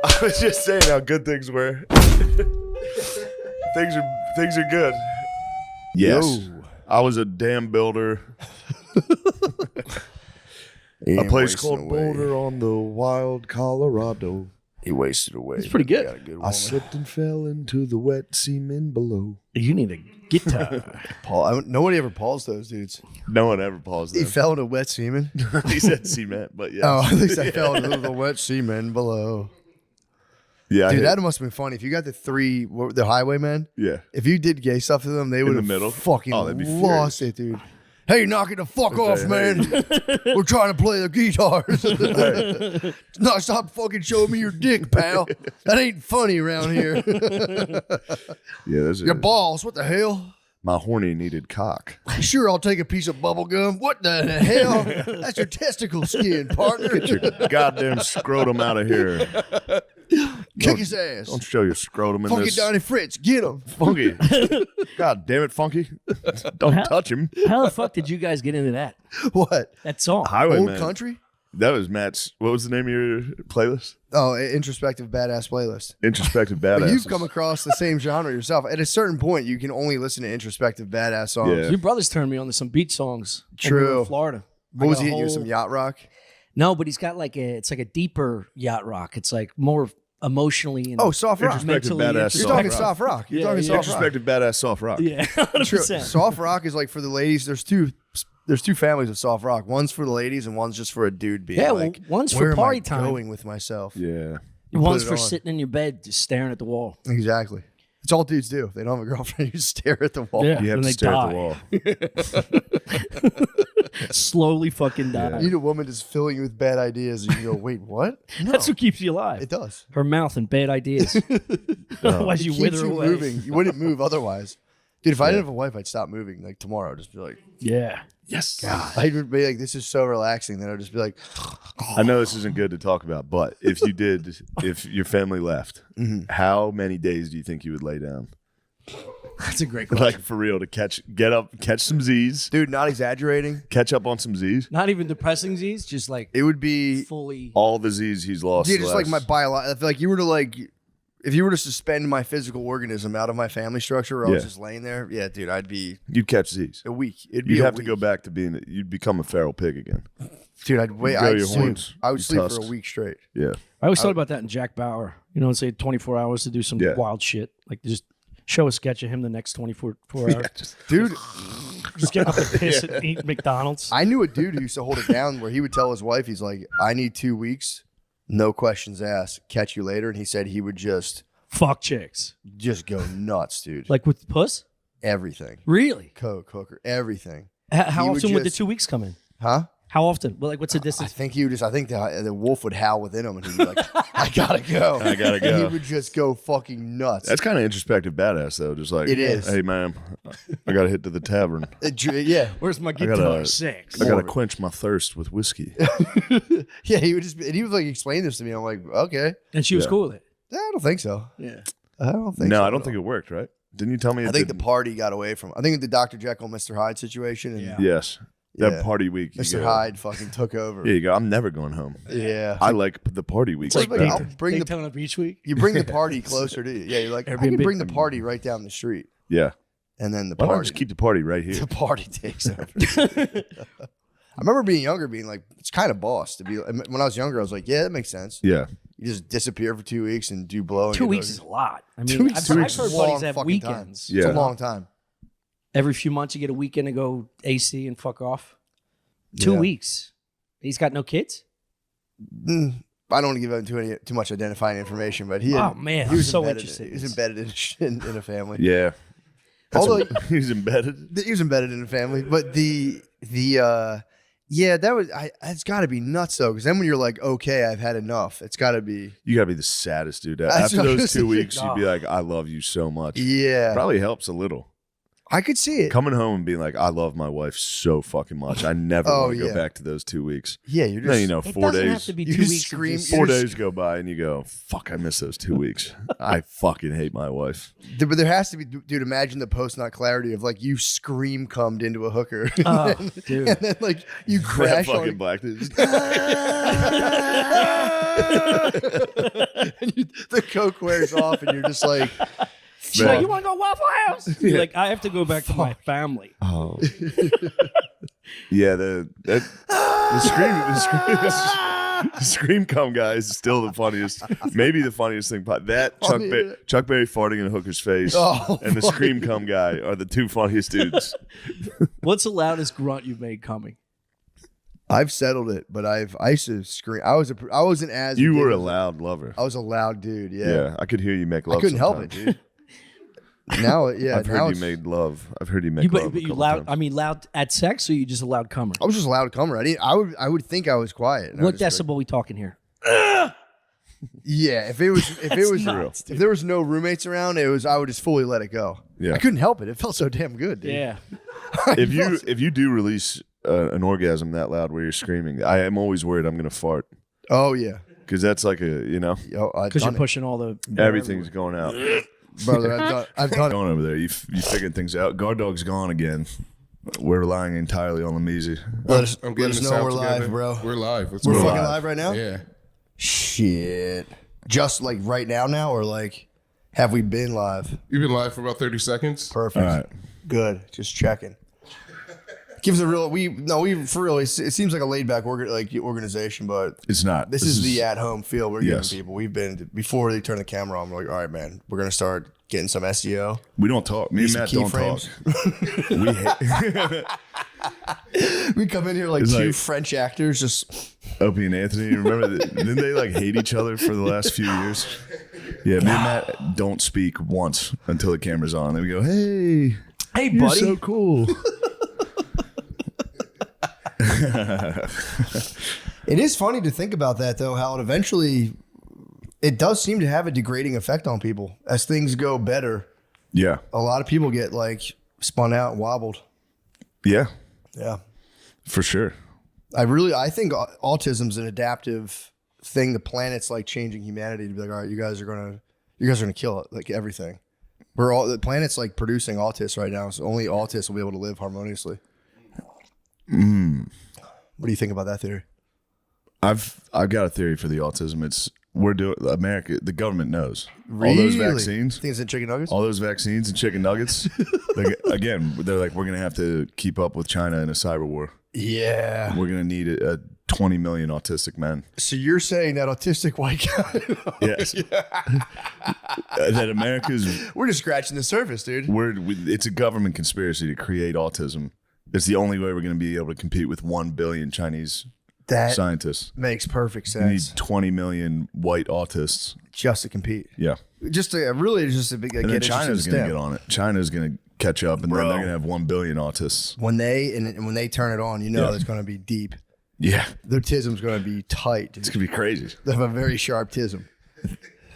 I was just saying how good things were. things are good. Yes. Yo. I was a dam builder. A place called Boulder on the wild Colorado. He wasted away. It's pretty good. Got a good I slipped and fell into the wet semen below. You need a guitar. Paul, nobody ever paused those dudes. No one ever paused He them. fell into wet semen. He said cement, but yeah. Oh, at least I fell into the wet semen below. Yeah, Dude, that must have been funny. If you got the highwaymen, yeah. if you did gay stuff to them, they would the have middle? fucking Oh, they'd be lost it, dude. Hey, knock it the fuck off, man. We're trying to play the guitars. No, stop fucking showing me your dick, pal. That ain't funny around here. Yeah, that's Your balls, what the hell? my horny needed cock. Sure, I'll take a piece of bubble gum. What the hell? That's your testicle skin, partner. Get your goddamn scrotum out of here. Kick his ass. Don't show your scrotum in Funky this. Donnie Fritz, get him. Funky. God damn it, Funky. Don't touch him. How the fuck did you guys get into that? What? That song? Old Highwayman. country? That was Matt's. What was the name of your playlist? Oh, introspective badass playlist. Introspective But Badass. you've come across the same genre yourself. At a certain point, you can only listen to introspective badass songs. Yeah. Your brothers turned me on to some beach songs. when we were True. in Florida. What was Like a he? whole- Some yacht rock? No, but he's got it's like a deeper yacht rock. It's like more emotionally and Oh, soft rock. Introspective mentally badass You're soft talking rock. soft rock. You're Yeah, talking yeah. soft rock. Introspective Badass Soft Rock. Yeah, 100%. True. Soft rock is like for the ladies. There's two families of soft rock. One's for the ladies and one's just for a dude being Yeah, like, well, one's for where am party I time. going with myself? Yeah. One's put it for on. sitting in your bed just staring at the wall. Exactly. It's all dudes do. If they don't have a girlfriend, you just stare at the wall. Yeah. You have When to they stare die. at the wall. Slowly fucking die. You need a woman just filling you with bad ideas, and you go, "Wait, what?" No, That's what keeps you alive. it does. Her mouth and bad ideas. Otherwise, you It keeps wither you away. moving. You wouldn't move otherwise. Dude, if I didn't have a wife, I'd stop moving. Like tomorrow, I'd just be like, Yeah. Yes. I would be like, "This is so relaxing." Then I'd just be like, I know this isn't good to talk about, but if you did, if your family left, how many days do you think you would lay down? That's a great question. Like for real, to catch some Z's, "Dude, not exaggerating. catch up on some Z's. Not even depressing Z's, just like It would be, fully. All the Z's he's lost. dude, the just like my last- biological. I feel like you were to like, if you were to suspend my physical organism out of my family structure, where I was Yeah. just laying there, yeah, dude, I'd be You'd catch Z's. a week. It'd be You'd a have to week. go back to being. You'd become a feral pig again. Dude, I'd wait. grow I'd your sleep. horns, I would your sleep for tusks. a week straight. Yeah. I always thought about that in Jack Bauer. You know, say 24 hours to do some Yeah. wild shit. Like just show a sketch of him the next 24 hours. Dude, Just get up and piss and eat McDonald's. I knew a dude who used to hold it down where he would tell his wife, he's like, "I need 2 weeks, no questions asked. Catch you later." And he said he would just Fuck chicks. go nuts, dude. Like with puss? Everything. Really? Coke, hooker, everything. How He would often would the just- 2 weeks come in? Huh? How often? Well, like what's the I distance? think he would just, I think the wolf would howl within him and he'd be like, "I gotta go. I gotta And go. he would just go fucking nuts. That's kind of introspective badass though. Just like It is. Hey man, I gotta hit to the tavern. Yeah. Where's my gotta- guitar? 6. I gotta quench my thirst with whiskey. Yeah, he would just, and he would like explain this to me. I'm like, okay. And she was Yeah. cool with it. I don't think so. Yeah. I don't think No, so. I don't think it worked. Right? Didn't you tell me? I it think the didn't? party got away from. I think the Dr. Jekyll, Mr. Hyde situation. And Yeah. Yes, that Yeah. party week. you Mr. go, Hyde fucking took over. Here you go. I'm never going home. Yeah. I like the party week. It's like, better. I'll bring the Daytona Beach week. you bring the party closer to you. Yeah, you're like, I can Airbnb. bring the party right down the street, Yeah. and then the Why don't I party. just keep the party right here? The party takes over. I remember being younger, being like, it's kind of boss to be. When I was younger, I was like, yeah, that makes sense. Yeah. You just disappear for 2 weeks and do blow. And 2 get weeks over- is a lot. I 2 mean, weeks- I've, 2 I've weeks heard is a long buddies have fucking time. weekends. Yeah. It's a long time. Every few months you get a weekend to go AC and fuck off. 2 Yeah. weeks. He's got no kids? I don't want to give out too much identifying information, but he. Oh, man, he I'm was so embedded. interested He in was this. embedded in a family. Yeah. Although He's embedded. he was embedded in a family, but yeah, that was. It's got to be nuts though, because then when you're like, okay, I've had enough. It's got to be. You gotta be the saddest dude. That's After what I those was 2 thinking. weeks, you'd be like, I love you so much. Yeah, Probably helps a little. I could see it. Coming home and being like, I love my wife so fucking much. I never Oh, want to yeah. go back to those 2 weeks. Yeah, you're just. Then, you know, It 4 doesn't have days. to be You 2 just weeks. of scream- just- 4 You're days go by and you go, fuck, I miss those 2 weeks. I fucking hate my wife. But there has to be, dude. Imagine the post-nut clarity of like you scream cummed into a hooker, Oh, dude. and then like you That crash fucking on. black dude. the Coke wears off, and you're just like, She's like, you want to go Waffle House? You're like, I have to go back to my family. Oh. Yeah, the scream come guy is still the funniest. Maybe the funniest thing. That Chuck Berry farting in a hooker's face and the scream come guy are the two funniest dudes. What's the loudest grunt you've made coming? I've settled it, but I used to scream. I wasn't as You were a loud lover. I was a loud dude. Yeah, Yeah, I could hear you make love. I couldn't help it, sometimes. dude. Now, yeah, I've heard you made love. I've heard you make love. But you a couple loud. times. I mean, loud at sex, or you just a loud comer? I was just a loud comer. I would think I was quiet. and I What was just decibel we talking here? like, yeah, if there was no roommates around, I would just fully let it go. Yeah. I couldn't help it. It felt so damn good, dude. Yeah. If you do release an orgasm that loud where you're screaming, I am always worried I'm gonna fart Oh yeah. because that's like Because you're pushing all the everything's going out. brother. I've done it. Going over there, you figured things out. Guard dog's gone again. We're relying entirely on them easy. Let us I'm getting know this out we're together. live, bro. We're live. Let's We're go. fucking live right now. Yeah. Shit. Just like right now, or like, have we been live? You've been live for about 30 seconds. Perfect. All right. Good. Just checking. Gives a real. We for real. It seems like a laid back organization, but It's not. this is the at home feel we're Yes. giving people. We've been before they turn the camera on. We're like, all right, man, we're gonna start getting some SEO. We don't talk. Me and Some Matt don't talk. keyframes. We come in here like It's two like- French actors, just Opie and Anthony, remember didn't they like hate each other for the last few years? Yeah, me and Matt don't speak once until the camera's on. Then we go, hey, you're buddy. so cool. It is funny to think about that, though, how it does seem to have a degrading effect on people. As things go better, Yeah. a lot of people get like spun out and wobbled. Yeah, Yeah. for sure. I think autism's an adaptive thing. The planet's like changing humanity to be like, all right, you guys are gonna kill it, like everything. The planet's like producing autists right now, so only autists will be able to live harmoniously. What do you think about that theory? I've got a theory for the autism. America, the government knows. All those vaccines. Think it's in chicken nuggets? All those vaccines and chicken nuggets. Again, they're like, we're going to have to keep up with China in a cyber war. Yeah. We're going to need a 20 million autistic men. So you're saying that autistic white guy? Yes. That America's, We're just scratching the surface, dude. it's a government conspiracy to create autism. It's the only way we're going to be able to compete with 1 billion Chinese That scientists. makes perfect We need sense. 20 million white autists. Just to compete. Yeah. Just to big. And then China's going to get on it. China's going to catch up, and then Bro. they're going to have 1 billion autists. When they turn it on, Yeah. it's going to be deep. Yeah. Their tism's going to be tight. It's going to be crazy. They have a very sharp tism.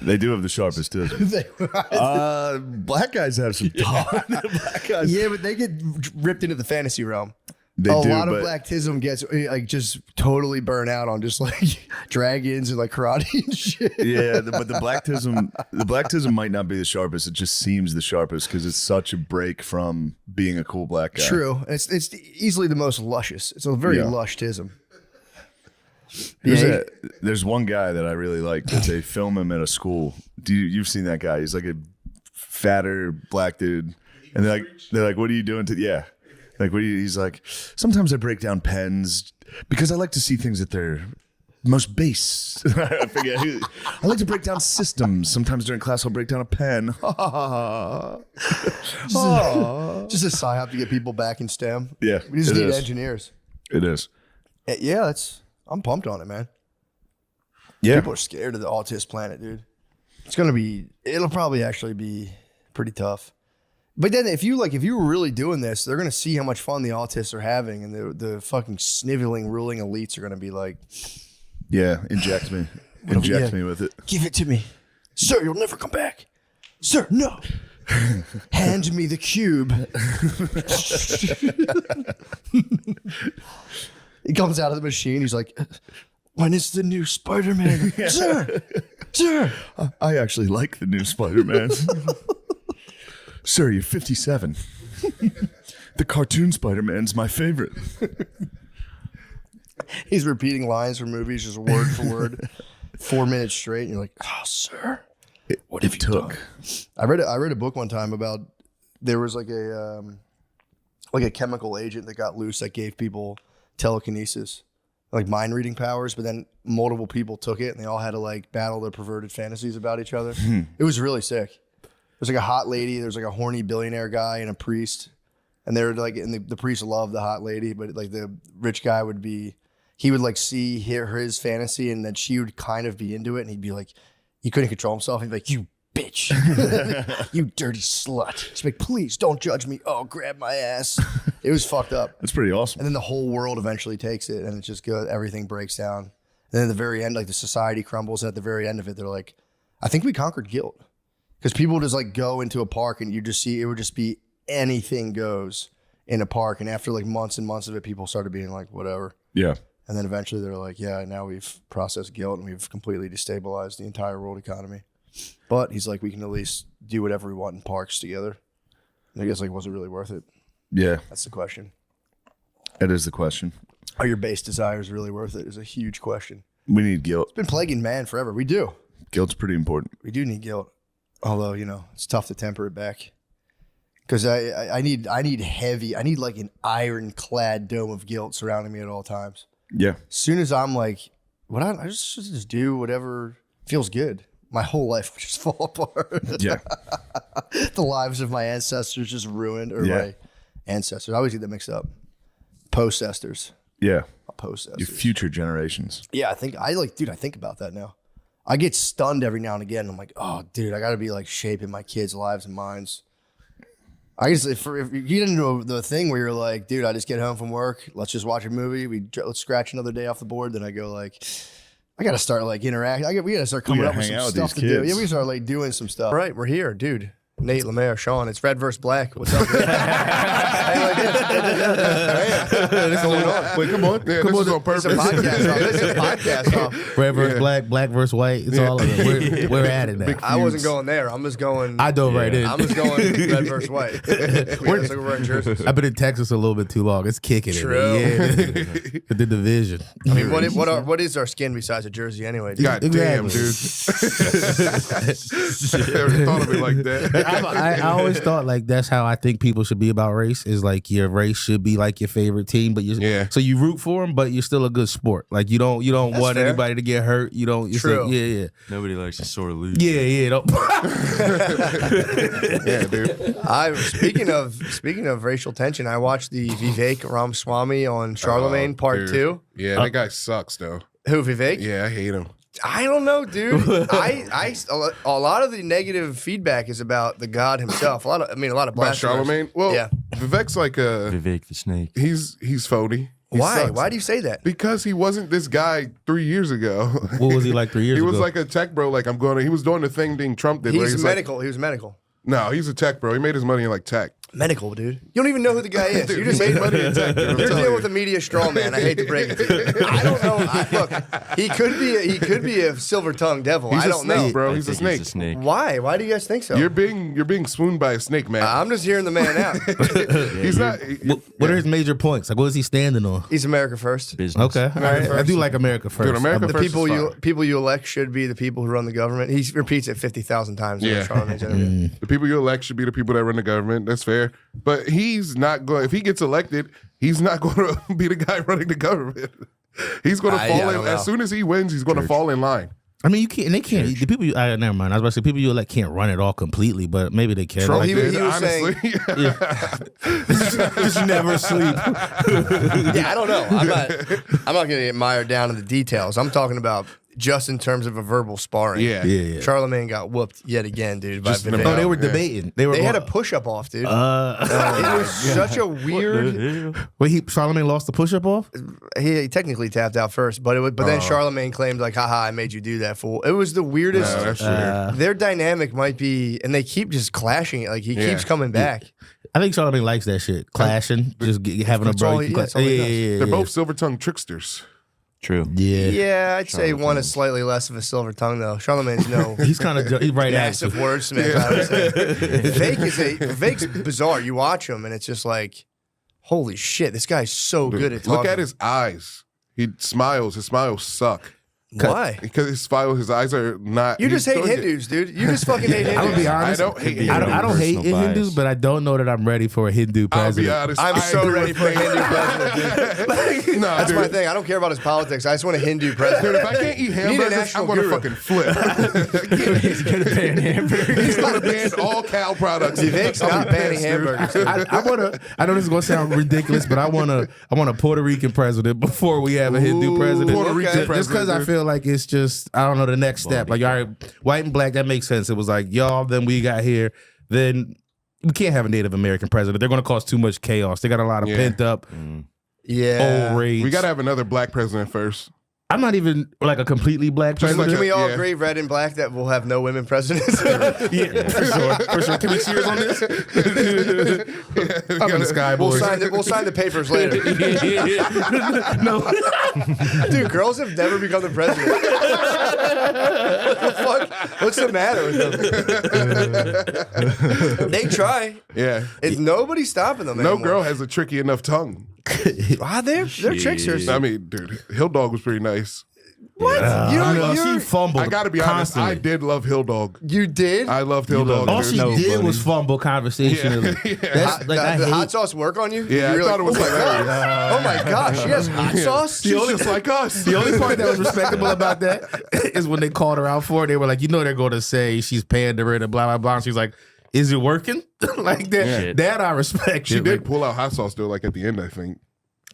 They do have the sharpest tism. Black guys have some talk. Black guys. Yeah, but they get ripped into the fantasy realm. They a do, lot of but black tism gets like just totally burn out on just like dragons and like karate and shit. yeah, but the black tism might not be the sharpest. It just seems the sharpest because it's such a break from being a cool black guy. True. It's easily the most luscious. It's a very lush tism. There's one guy that I really like that they film him at a school. You've seen that guy? He's like a fatter black dude, and they're like, "What are you doing to?" Yeah, like he's like, "Sometimes I break down pens because I like to see things at their most base." I forget. I like to break down systems. Sometimes during class, I'll break down a pen. Just a psyop to get people back in STEM. Yeah, We just it need is. engineers. It is. Yeah, I'm pumped on it, man. Yeah, People are scared of the autist planet, dude. It'll probably actually be pretty tough. But then if you were really doing this, they're gonna see how much fun the autists are having, and the fucking sniveling ruling elites are gonna be like, yeah. Inject me with it. give it to me. Sir, you'll never come back. Sir, no. Hand me the cube. He comes out of the machine. He's like, when is the new Spider-Man? Sir. I actually like the new Spider-Man. Sir, you're 57. The cartoon Spider-Man's my favorite. He's repeating lines from movies just word for word. 4 minutes straight, and you're like, oh, sir, What have you took? I read a book one time about there was like a chemical agent that got loose that gave people telekinesis, like mind reading powers, but then multiple people took it and they all had to like battle their perverted fantasies about each other. It was really sick. There's like a hot lady, there's like a horny billionaire guy and a priest, and they're like, and the priest loved the hot lady, but like the rich guy would like see his fantasy, and then she would kind of be into it, and he'd be like, he couldn't control himself. He'd be like, you bitch, you dirty slut. She's like, please don't judge me. Oh, grab my ass. It was fucked up. That's pretty awesome. And then the whole world eventually takes it, and it's just good. Everything breaks down. And then at the very end, like the society crumbles. And at the very end of it, they're like, I think we conquered guilt. Because people just like go into a park and you just see, it would just be anything goes in a park. And after like months and months of it, people started being like, whatever. Yeah. And then eventually they're like, yeah, now we've processed guilt and we've completely destabilized the entire world economy. But he's like, we can at least do whatever we want in parks together. And I guess like, was it really worth it? Yeah. That's the question. That is the question. Are your base desires really worth it? Is a huge question. We need guilt. It's been plaguing man forever. We do. Guilt's pretty important. We do need guilt. Although, you know, it's tough to temper it back. Because I need heavy, I need like an ironclad dome of guilt surrounding me at all times. Yeah. As soon as I'm like, I just do whatever feels good, my whole life would just fall apart. Yeah. The lives of my ancestors just ruined, or Yeah. my ancestors. I always get that mixed up. Post-esters. Yeah. Post-esters. Your future generations. Yeah, I think about that now. I get stunned every now and again. I'm like, oh, dude, I got to be like shaping my kids' lives and minds. I guess if you get into the thing where you're like, dude, I just get home from work, let's just watch a movie, let's scratch another day off the board. Then I go like, I got to start like interacting. We got to start coming up with some stuff to do. Yeah, we gotta start like doing some stuff. All right, we're here, dude. Nate, Lemaire, Sean, it's Red versus Black. What's up? What's going on? Wait, come on. Yeah, this is on purpose. It's a podcast off. Red versus black, black versus white. It's all of it. We're at it now. I wasn't going there. I'm just going. I dove right in. I'm just going red versus white. We're wearing jerseys. I've been in Texas a little bit too long. It's kicking True. it. Yeah. The division. I mean, what is our skin besides a jersey anyway? Dude? God damn, dude. Never thought of it like that. I always thought like that's how I think people should be about race. Is like your race should be like your favorite team, but so you root for them, but you're still a good sport. Like you don't want fair. anybody to get hurt. You don't. True. Like, yeah. Nobody likes to sore lose. Yeah. Don't. Yeah, dude. Speaking of racial tension, I watched the Vivek Ramaswamy on Charlemagne Part Dude. 2. Yeah, that guy sucks, though. Who, Vivek? Yeah, I hate him. I don't know, dude. A lot of the negative feedback is about the god himself. A lot of About blasphemers. Charlemagne? Well, Yeah. Vivek's like Vivek the snake. he's phony. He Why? sucks. Why do you say that? Because he wasn't this guy 3 years ago. What was he like 3 years He ago? was like a tech bro. Like he was doing the thing Trump did. where He was like, medical. no, he's a tech bro. He made his money in like tech. Medical, dude. You don't even know who the guy is. Dude, You just he made made money in tech. Dude, I'm You're telling dealing you. with a media straw man. I hate to break it to you. I don't know. Look, he could be a silver tongued devil. He's I a don't snake, know. bro. I He's a think snake. Why? Why do you guys think so? You're being swooned by a snake, man. I'm just hearing the man out. He's not. What are his major points? Like, what is he standing on? He's America first. Business. Okay, all right. I do like America first. Dude, America The first people is fine. people you elect should be the people who run the government. He repeats it 50,000 times. in Yeah. Charlemagne's interview. The people you elect should be the people that run the government. That's fair. But he's not going. If he gets elected, he's not going to be the guy running the government. He's going to I fall don't in know. as soon as he wins. He's going to fall in line. I mean, you can't. They can't. The people. Never mind. I was about to say people you elect can't run it all completely, but maybe they can. Trump Like, he did, was honestly. just never sleep. Yeah, I don't know. I'm not going to get mired down in the details. I'm talking about just in terms of a verbal sparring. Yeah. Charlemagne got whooped yet again, dude. By Just in Vivek. about- Oh, they were Yeah. debating. They were. They had a going- push-up off, dude. It was such a weird. Wait, Charlemagne lost the push-up off. He technically tapped out first, but then Charlemagne claimed like, "Haha, I made you do that, fool." It was the weirdest. No, that's weird. Their dynamic might be, and they keep just clashing. Like he keeps coming back. I think Charlemagne likes that shit, clashing, just having a That's all bro. he- that's all he does. Yeah. They're both silver-tongued tricksters. True. Yeah. Yeah, I'd say one is slightly less of a silver tongue though. Charlemagne's no. He's kind of he's right at Massive you. wordsmith, I would say. Vivek's bizarre. You watch him and it's just like, holy shit, this guy's so good at talking. Look at his eyes. He smiles. His smiles suck. Why? Because his eyes are not. You just he's hate doing it. Hindus, dude. You just fucking hate Hindus. I'm gonna be honest. I don't hate be I Hindus. don't hate Personal Hindus, bias. but I don't know that I'm ready for a Hindu I'll president. be honest. I'm I so agree ready with for a you. Hindu president, dude. Nah, That's dude. my thing. I don't care about his politics. I just want a Hindu Dude, president. if I can't eat need a hamburgers, national I'm gonna guru. fucking flip. He's gonna ban hamburgers. He's gonna ban all cow products. Vivek's not banning pissed, dude. hamburgers. I want to. I know this is gonna sound ridiculous, but I want a Puerto Rican president before we have a Hindu Ooh, president. Puerto Rican okay. Just because president, I dude. feel like it's just I don't know the next step. Like all right, white and black, that makes sense. It was like y'all, then we got here, then we can't have a Native American president. They're gonna cause too much chaos. They got a lot of Yeah. pent up Yeah. old rage. We gotta have another black president first. I'm not even like a completely black Just president. Can we all Yeah. agree, red and black, that we'll have no women presidents? Yeah, for sure. For sure. Can we cheers on this? I'm in the sky, We'll boys. sign the papers later. No. Dude, girls have never become the president. What the fuck? What's the matter with them? They try. Yeah. It's nobody's stopping them. No anymore. girl has a tricky enough tongue. Wow, they're tricksters. I mean, dude, Hill Dog was pretty nice. What? She fumbled. I gotta be honest, constantly. I did love Hill Dog. You did? I loved Hill Dog. All dude. she did was fumble conversationally. Yeah. That's like I the hate. hot sauce work on you? Yeah, I You're thought it was oh my hilarious. God. Oh my gosh, she has hot sauce? She's just like us. The only part that was respectable about that is when they called her out for it. They were like, you know, they're going to say she's pandering and blah blah blah. And she's like, is it working? Like that. Yeah. That I respect. She it. did Like, pull out hot sauce though, like at the end, I think.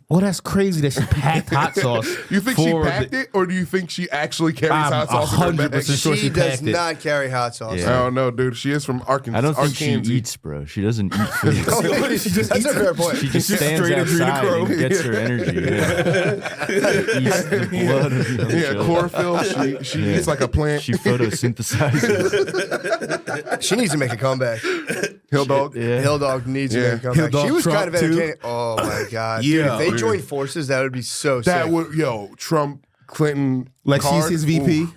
well, that's crazy that she packed hot sauce. You think she for packed the- it, or do you think she actually carries I'm hot sauce in her bag? 100% sure She she does packed it. not carry hot sauce. Yeah. I don't know, dude. She is from Arkansas. I don't think she Arkansas. eats, bro. She doesn't eat food. That's a fair point. She just She's stands straight outside adrenochrome. and gets her energy. Yeah. Eats the blood of the Yeah, children. chlorophyll. She eats like a plant. She photosynthesizes. She needs to make a comeback. Hill Dog. Yeah. Hill Dog needs to Yeah. make a comeback. Hill Dog She was Trump, kind of too. entertaining. Oh my God. Yeah. Dude, if they Dude. joined forces, that would be so That sick. would, Trump, Clinton, Like card, she's his VP. ooh.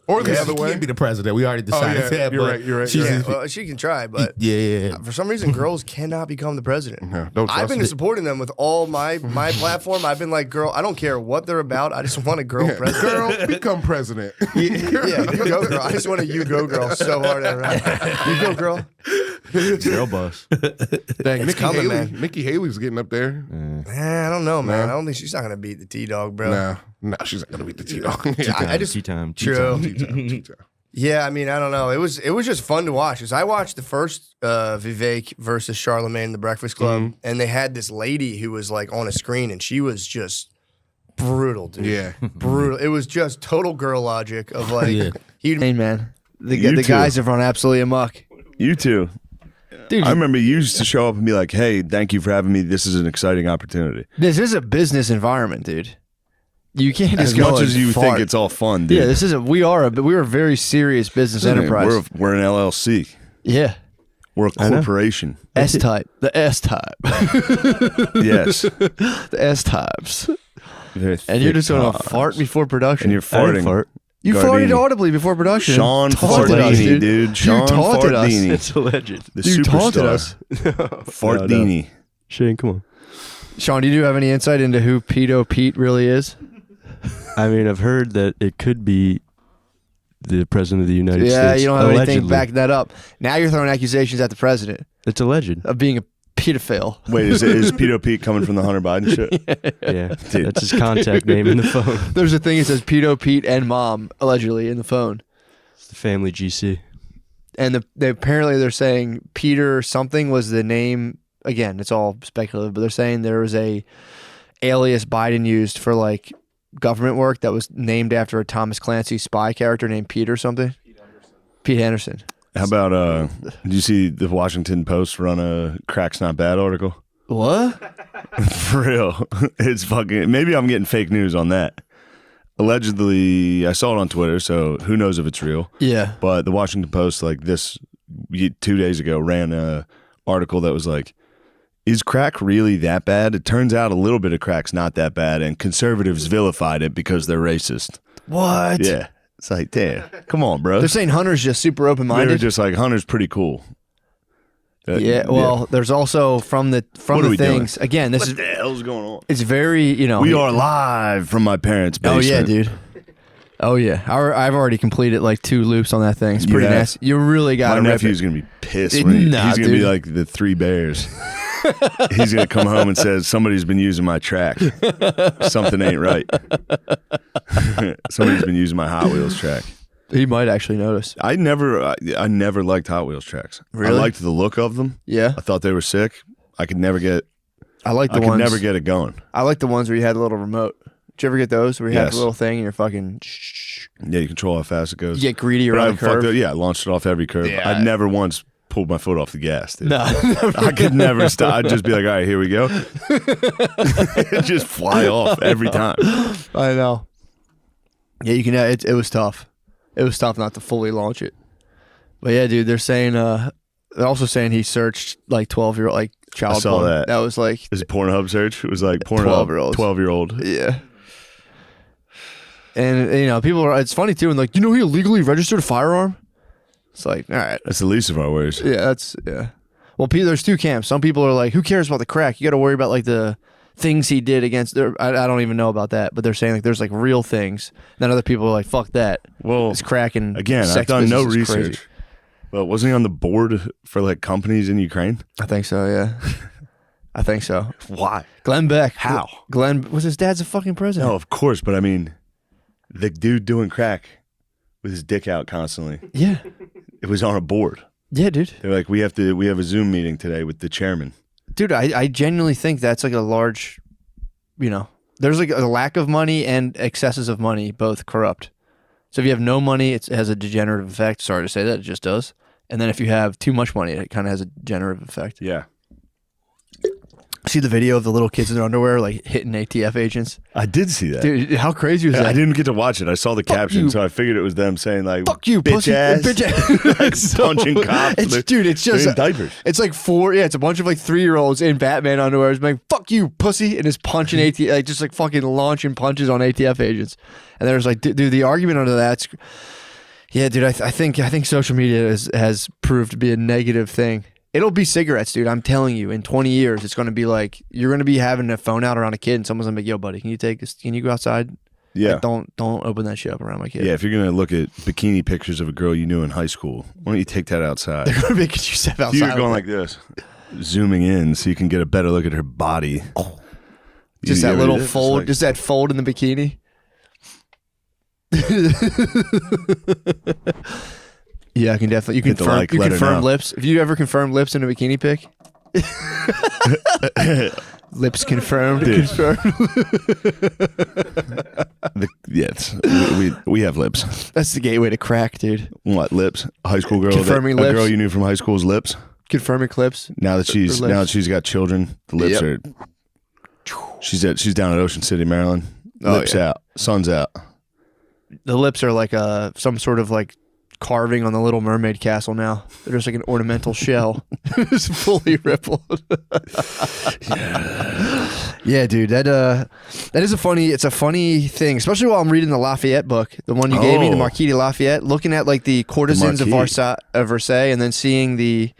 Or the Yeah, other she way. can't be the president. We already decided yeah, that. you're but right, you're right, She's you're Yeah, his well, she can try, but yeah. for some reason, girls cannot become the president. No, don't I've trust been me. supporting them with all my platform. I've been like, girl, I don't care what they're about. I just want a girl president. Girl, become president. Yeah, you go, girl. I just want a you go, girl, so hard around. You go, girl. Girl boss. Dang, Nikki coming, Haley. man. Nikki Haley's getting up there. Man, I don't know, man. I don't think she's not gonna beat the T-Dog, bro. No, she's not gonna beat the T-Dog. I just Tea time. true. T-Time. Yeah, I mean, I don't know. It was just fun to watch. Cause I watched the first Vivek versus Charlemagne in the Breakfast Club, and they had this lady who was like on a screen, and she was just brutal, dude. Yeah. Brutal. It was just total girl logic of like, Yeah. hey man, the You too. guys have run absolutely amok. You too. Dude, I remember you used to show up and be like, "Hey, thank you for having me. This is an exciting opportunity." This is a business environment, dude. You can't just As go much and as you fart. think it's all fun, dude. Yeah, this isn't. We're a very serious business enterprise. We're an LLC. Yeah, We're a corporation. S type, the S type, Yes. the S types, Very and you're thick just going to tops. fart before production. And you're I didn't farting. fart. You Gardini. farted audibly before production. Sean Taunted us, Fardini, dude. Sean taunted us. Fardini. It's alleged. The You taunted superstar. us. Fardini. Shane, come on. Sean, do you have any insight into who Pedo Pete really is? I mean, I've heard that it could be the president of the United Yeah, States. you don't have anything Allegedly. backing that up. Now you're throwing accusations at the president It's alleged. of being a pedophile. Wait, is Pedo Pete coming from the Hunter Biden shit? Yeah, Dude. that's his contact name in the phone. There's a thing that says Pedo Pete and mom allegedly in the phone. It's the family GC. And apparently they're saying Peter something was the name. Again, it's all speculative, but they're saying there was a alias Biden used for like government work that was named after a Thomas Clancy spy character named Pete something. Pete Henderson. How about did you see the Washington Post run a "Crack's Not Bad" article? What? For real. It's fucking maybe I'm getting fake news on that. Allegedly, I saw it on Twitter, so who knows if it's real. Yeah. But the Washington Post, like 2 days ago, ran a article that was like, is crack really that bad? It turns out a little bit of crack's not that bad, and conservatives vilified it because they're racist. What? Yeah. It's like, damn, come on, bro. They're saying Hunter's just super They were open-minded. just like, Hunter's pretty cool. Yeah, well, there's also from What the are we doing? things. Again, this What is the hell's going on? it's very, We are live from my parents' basement. Oh yeah, dude. Oh yeah, I've already completed like 2 loops on that thing. It's pretty nasty. You really got to. My nephew's gonna be pissed. When he's gonna be like the 3 Bears. He's gonna come home and says somebody's been using my track. Something ain't right. Somebody's been using my Hot Wheels track. He might actually notice. I never liked Hot Wheels tracks. Really? I liked the look of them. Yeah, I thought they were sick. I could never get. I like the I ones. could never get it going. I like the ones where you had a little remote. Did you ever get those where you had Yes. the little thing and you're fucking? Yeah, you control how fast it goes. You get greedy But around I the curve. I launched it off every curve. Yeah. I've never once pulled my foot off the gas. Dude. No, I could never stop. I'd just be like, all right, here we go. Just fly off every time. I know. Yeah, you can. It was tough. It was tough not to fully launch it. But yeah, dude, they're saying. They're also saying he searched like 12-year-old like child I saw porn. that. That was like It was a Pornhub search. It was like Pornhub 12-year-olds. 12-year-old. yeah. And people are. It's funny too. And like, you know, he illegally registered a firearm. It's like, all right. That's the least of our worries. Yeah, yeah. Well, there's 2 camps. Some people are like, who cares about the crack? You got to worry about like the things he did against. I don't even know about that, but they're saying like there's like real things. Then other people are like, fuck that. Well, It's crack and again, sex I've done no business is research. crazy. But wasn't he on the board for like companies in Ukraine? I think so. Yeah, I think so. Why? Glenn Beck. How? Glenn was his dad's a fucking president. No, of course. But I mean, the dude doing crack with his dick out constantly. Yeah. It was on a board. Yeah, dude. They're like, we have a Zoom meeting today with the chairman. Dude, I genuinely think that's like a large, there's like a lack of money and excesses of money, both corrupt. So if you have no money, it has a degenerative effect. Sorry to say that, it just does. And then if you have too much money, it kind of has a degenerative effect. Yeah. See the video of the little kids in their underwear like hitting ATF agents? I did see that. Dude, how crazy was that? I didn't get to watch it. I saw the caption, you. so I figured it was them saying like, Fuck you, bitch pussy. ass. Bitch ass. Like punching cops. Dude, it's They're just in diapers. It's like it's a bunch of like 3-year-olds in Batman underwear like, fuck you, pussy, and just punching ATF, like just like fucking launching punches on ATF agents. And there's like, dude, the argument under that's, yeah, dude, I think social media has proved to be a negative thing. It'll be cigarettes, dude. I'm telling you, in 20 years, it's going to be like, you're going to be having a phone out around a kid and someone's going to be like, yo, buddy, can you take this? Can you go outside? Yeah. Like, don't open that shit up around my kid. Yeah, if you're gonna look at bikini pictures of a girl you knew in high school, why don't you take that outside? They're going to be making you step outside. You're going like this, zooming in so you can get a better look at her body. Just You that ever little did? It's fold, like- just that fold in the bikini. Yeah, I can definitely. You Hit the confirm. like, You let her confirm know. lips. If you ever confirm lips in a bikini pic, lips confirmed. Dude. Confirmed. Yes, we have lips. That's the gateway to crack, dude. What lips? A high school girl. Confirming A lips. girl you knew from high school's lips. Confirming clips. Now that she's lips. got children, the lips Yep. are. She's down at Ocean City, Maryland. Oh, Lips yeah. out, sun's out. The lips are like some sort of like carving on the Little Mermaid castle now. They're just like an ornamental shell. It's fully rippled. Yeah, dude. That is a funny thing, especially while I'm reading the Lafayette book, the one you gave me, the Oh. Marquis de Lafayette, looking at like the courtesans of Marquis. Versailles, and then seeing the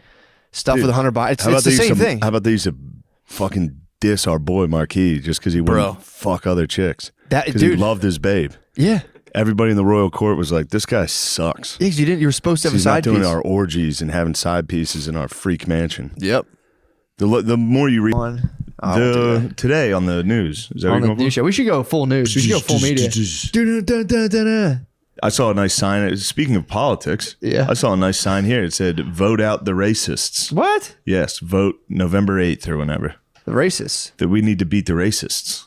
stuff Dude, with Hunter Biden. It's the they used same to- thing. How about they used to fucking diss our boy Marquis just because he Bro. wouldn't fuck other chicks? That Because he dude. loved his babe. Yeah. Everybody in the royal court was like, "This guy sucks." Yeah, 'cause you were supposed to have He's a not side doing piece. our orgies and having side pieces in our freak mansion. Yep. The more you read I won't do that. today on the news, is that what On you're the going news show. We should go full news. We should go full media. for? I saw a nice sign. Speaking of politics, Yeah. I saw a nice sign here. It said, "Vote out the racists." What? Yes, vote November 8th or whenever. The racists. That we need to beat the racists.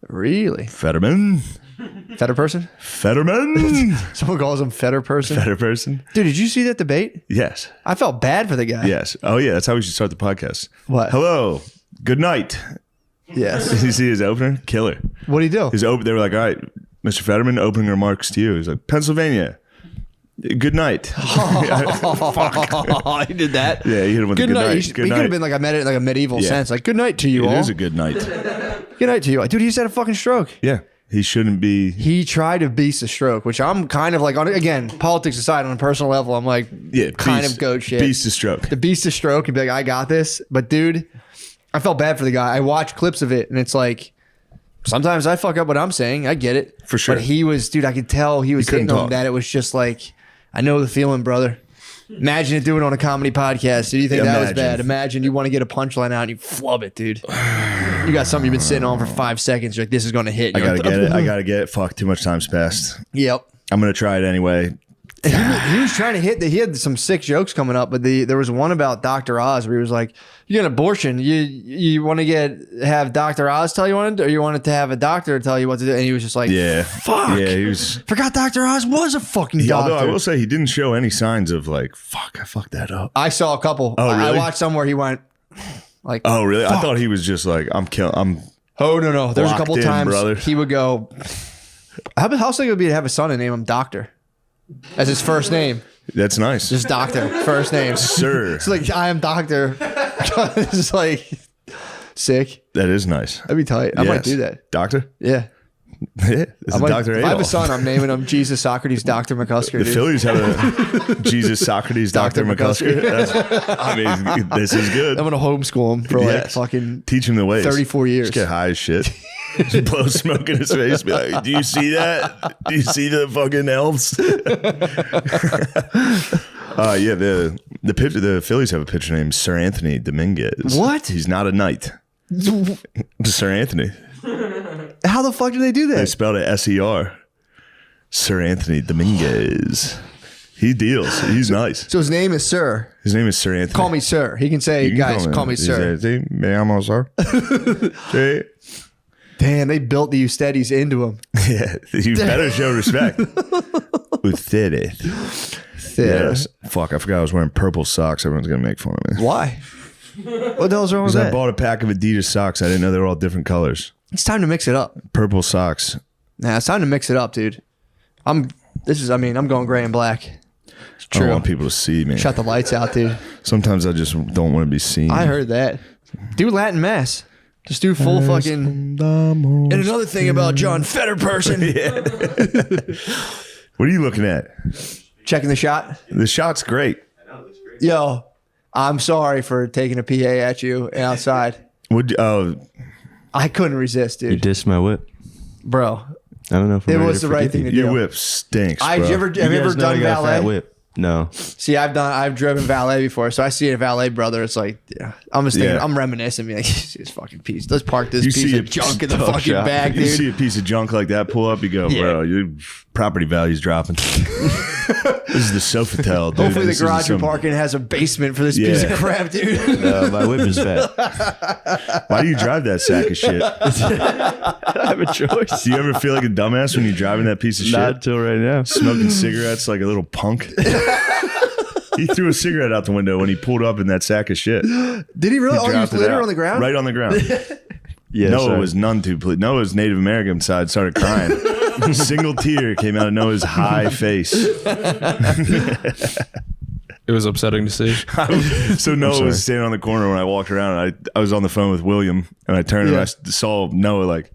Really? Fetterman. Fetter person? Fetterman. Someone calls him fetter person. Fetter person. Dude, did you see that debate? Yes. I felt bad for the guy. Yes. Oh, yeah. That's how we should start the podcast. What? Hello. Good night. Yes. Did you see his opener? Killer. What'd he do? They were like, all right, Mr. Fetterman, opening remarks to you. He's like, Pennsylvania. Good night. Oh, he did that. Yeah, he hit him with a good night. He Good could night. have been like, I meant it in like a medieval Yeah. sense. Like, good night to you It all. is a good night. Good night to you. Dude, he just had a fucking stroke. Yeah. He shouldn't be. He tried to beast a stroke, which I'm kind of like, again, politics aside, on a personal level, I'm like, Yeah. kind beast- of goat shit. Beast of stroke. The beast of stroke and be like, I got this. But dude, I felt bad for the guy. I watched clips of it and it's like, sometimes I fuck up what I'm saying. I get it. For sure. But he was, dude, I could tell he was couldn't hitting on talk. that. It was just like, I know the feeling, brother. Imagine it doing it on a comedy podcast. Do you think that was bad? Imagine you want to get a punchline out and you flub it, dude. You got something you've been sitting on for 5 seconds. You're like, this is going to hit. I gotta get it. I gotta get it. Fuck, too much time's passed. Yep. I'm gonna try it anyway. He was trying to hit. He had some sick jokes coming up, but there was one about Dr. Oz where he was like, "You get an abortion. You want to have Dr. Oz tell you what, or you wanted to have a doctor tell you what to do?" And he was just like, Yeah. fuck. Yeah, he was. Forgot Dr. Oz was a fucking doctor." Although I will say he didn't show any signs of like, fuck, I fucked that up. I saw a couple. Oh, I really? watched some where he went like, Oh, really? I fuck. thought he was just like, I'm Oh no. There's a Locked couple in, times brother. he would go. How sick it would be to have a son and name him Doctor as his first name. That's nice. Just Doctor, first name. Sir. It's like, I am Doctor. It's like sick. That is nice. That'd be tight. I might Yes. do that. Doctor? Yeah. Yeah. This is Dr. If I have a Adolf. son, I'm naming him Jesus Socrates Dr. McCusker. The dude. Phillies have a Jesus Socrates Dr. McCusker. I mean, this is good. I'm gonna homeschool him for like Yes. fucking Teach him the ways. 34 years. Just get high as shit. Just blow smoke in his face. Be like, do you see that? Do you see the fucking elves? Yeah, the Phillies have a pitcher named Sir Anthony Dominguez. What? He's not a knight. Sir Anthony. How the fuck do they do They that? spelled it S-E-R. Sir Anthony Dominguez. He deals. He's nice. So his name is Sir. His name is Sir Anthony. Call me Sir. He can say, You can guys, call me Sir. Sí, me llamo Sir. Sí. Damn, they built the Ustedes into him. Yeah, you better show respect. Ustedes. Yes. Fuck, I forgot I was wearing purple socks. Everyone's going to make fun of me. Why? What the hell's wrong with Because I that? bought a pack of Adidas socks. I didn't know they were all different colors. It's time to mix it up. Purple socks. Nah, it's time to mix it up, dude. I'm going gray and black. It's I don't true. want people to see me. Shut the lights out, dude. Sometimes I just don't want to be seen. I heard that. Do Latin Mass. Just do full fucking. And another thing about John Fetter person. What are you looking at? Checking the shot. The shot's great. Yo, I'm sorry for taking a PA at you outside. I couldn't resist, You dude. dissed my whip. Bro, I don't know if I'm it ready was to the right forgive thing you. to your do. whip stinks, bro. Have you ever You guys done know I got a fat valet? whip. No. See, I've driven valet before, so I see a valet brother. It's like, yeah, I'm just thinking, Yeah. I'm reminiscing, be like, this fuking piece. Let's park this You piece see of a junk in the tough fucking shot. bag, You dude. see a piece of junk like that pull up, you go, Yeah. bro, your property value's dropping. This is the Sofitel, dude. Hopefully, the This is garage you're some- parking has a basement for this piece of Yeah. crap, dude. My whip is fat. Why do you drive that sack of shit? I have a choice. Do you ever feel like a dumbass when you're driving that piece of shit? Not till right now. Smoking cigarettes like a little punk. He threw a cigarette out the window when he pulled up in that sack of shit. Did he really? Oh, he was Dropped it literally out. on the ground? Right on the ground. Yeah, Noah sorry. was none too pleased. Noah's Native American side started crying. Single tear came out of Noah's high face. It was upsetting to see. So Noah was standing on the corner when I walked around. And I was on the phone with William, and I turned and I saw Noah like.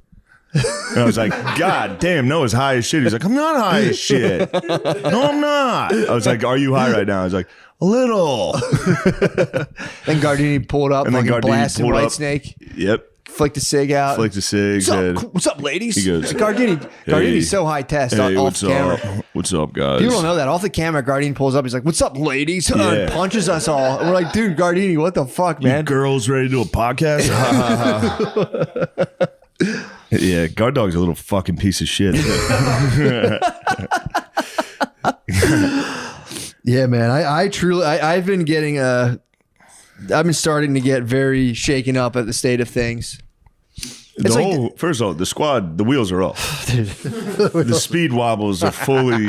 And I was like, God damn, Noah's high as shit. He's like, I'm not high as shit. No, I'm not. I was like, are you high right now? I was like, a little. Then Gardini pulled up, And then fucking Gardini blasted pulled White up. Snake, Yep. flicked a cig out. Flicked a cig. Said, What's up, ladies? He goes, Gardini's "Hey, so high test hey, off what's camera. up? What's up, guys? People don't know that. Off the camera, Gardini pulls up. He's like, "What's up, ladies?" And Yeah. punches us all. And we're like, "Dude, Gardini, what the fuck, You man?" girls ready to do a podcast? Yeah, Guard Dog's a little fucking piece of shit. Yeah, man. I truly, I've been getting I've been starting to get very shaken up at the state of things. It's like- First of all, the squad, the wheels are off. The speed wobbles are fully.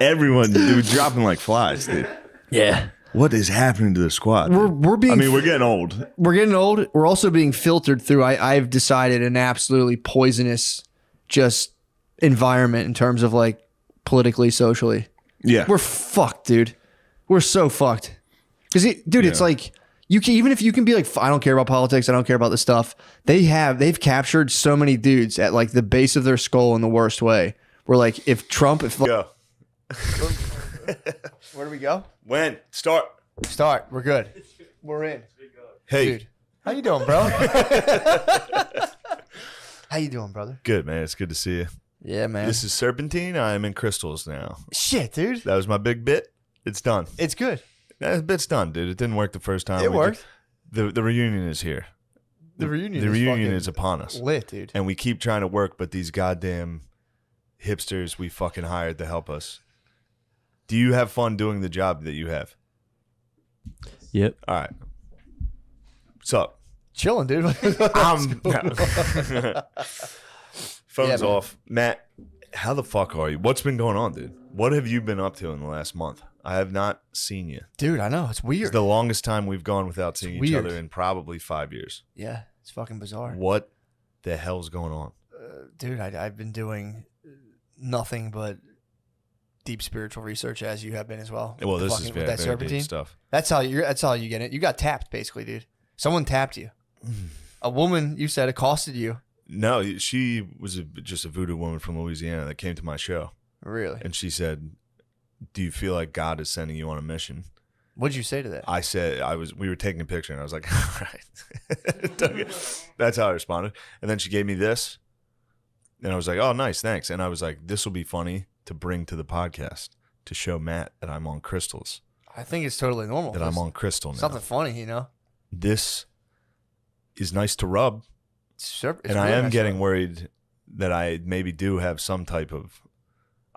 Everyone, they were dropping like flies, dude. Yeah. What is happening to the squad? We're being. I mean, we're getting old. We're getting old. We're also being filtered through. I've decided an absolutely poisonous, just environment in terms of like politically, socially. Yeah, We're fucked, dude. We're so fucked. Because, dude, it's like you can, even if you can be like, I don't care about politics, I don't care about this stuff. They've captured so many dudes at like the base of their skull in the worst way. Where like if Trump, go. where do we go? When start? Start. We're good. We're in. Hey, Dude, how you doing, bro? How you doing, brother? Good, man. It's good to see you. Yeah, man. This is Serpentine. I'm in Crystals now. Shit, dude. That was my big bit. It's done. It's good. That bit's done, dude. It didn't work the first time. It worked. The reunion is here. The reunion. The reunion fucking is upon us. lit, dude. And we keep trying to work, but these goddamn hipsters we fucking hired to help us. Do you have fun doing the job that you have? Yep. All right. What's up? Chilling, dude. Phone's man. off. Matt, how the fuck are you? What's been going on, dude? What have you been up to in the last month? I have not seen you. Dude, I know. It's weird. It's the longest time we've gone without seeing each weird. other in probably 5 years. Yeah, it's fucking bizarre. What the hell's going on? Dude, I've been doing nothing but deep spiritual research, as you have been as well. Well, this Fucking- is with very, that very deep serpentine stuff. That's how you get it. You got tapped, basically, dude. Someone tapped you. A woman, you said, accosted you. No, she was just a voodoo woman from Louisiana that came to my show. Really? And she said, "Do you feel like God is sending you on a mission?" What'd you say to that? I said, we were taking a picture, and I was like, all right. That's how I responded. And then she gave me this, and I was like, oh, nice, thanks. And I was like, this will be funny to bring to the podcast to show Matt that I'm on crystals, I think it's totally normal. that I'm on crystal now. Something funny, you know? This is nice to rub, It's and really I am nice getting stuff. worried that I maybe do have some type of,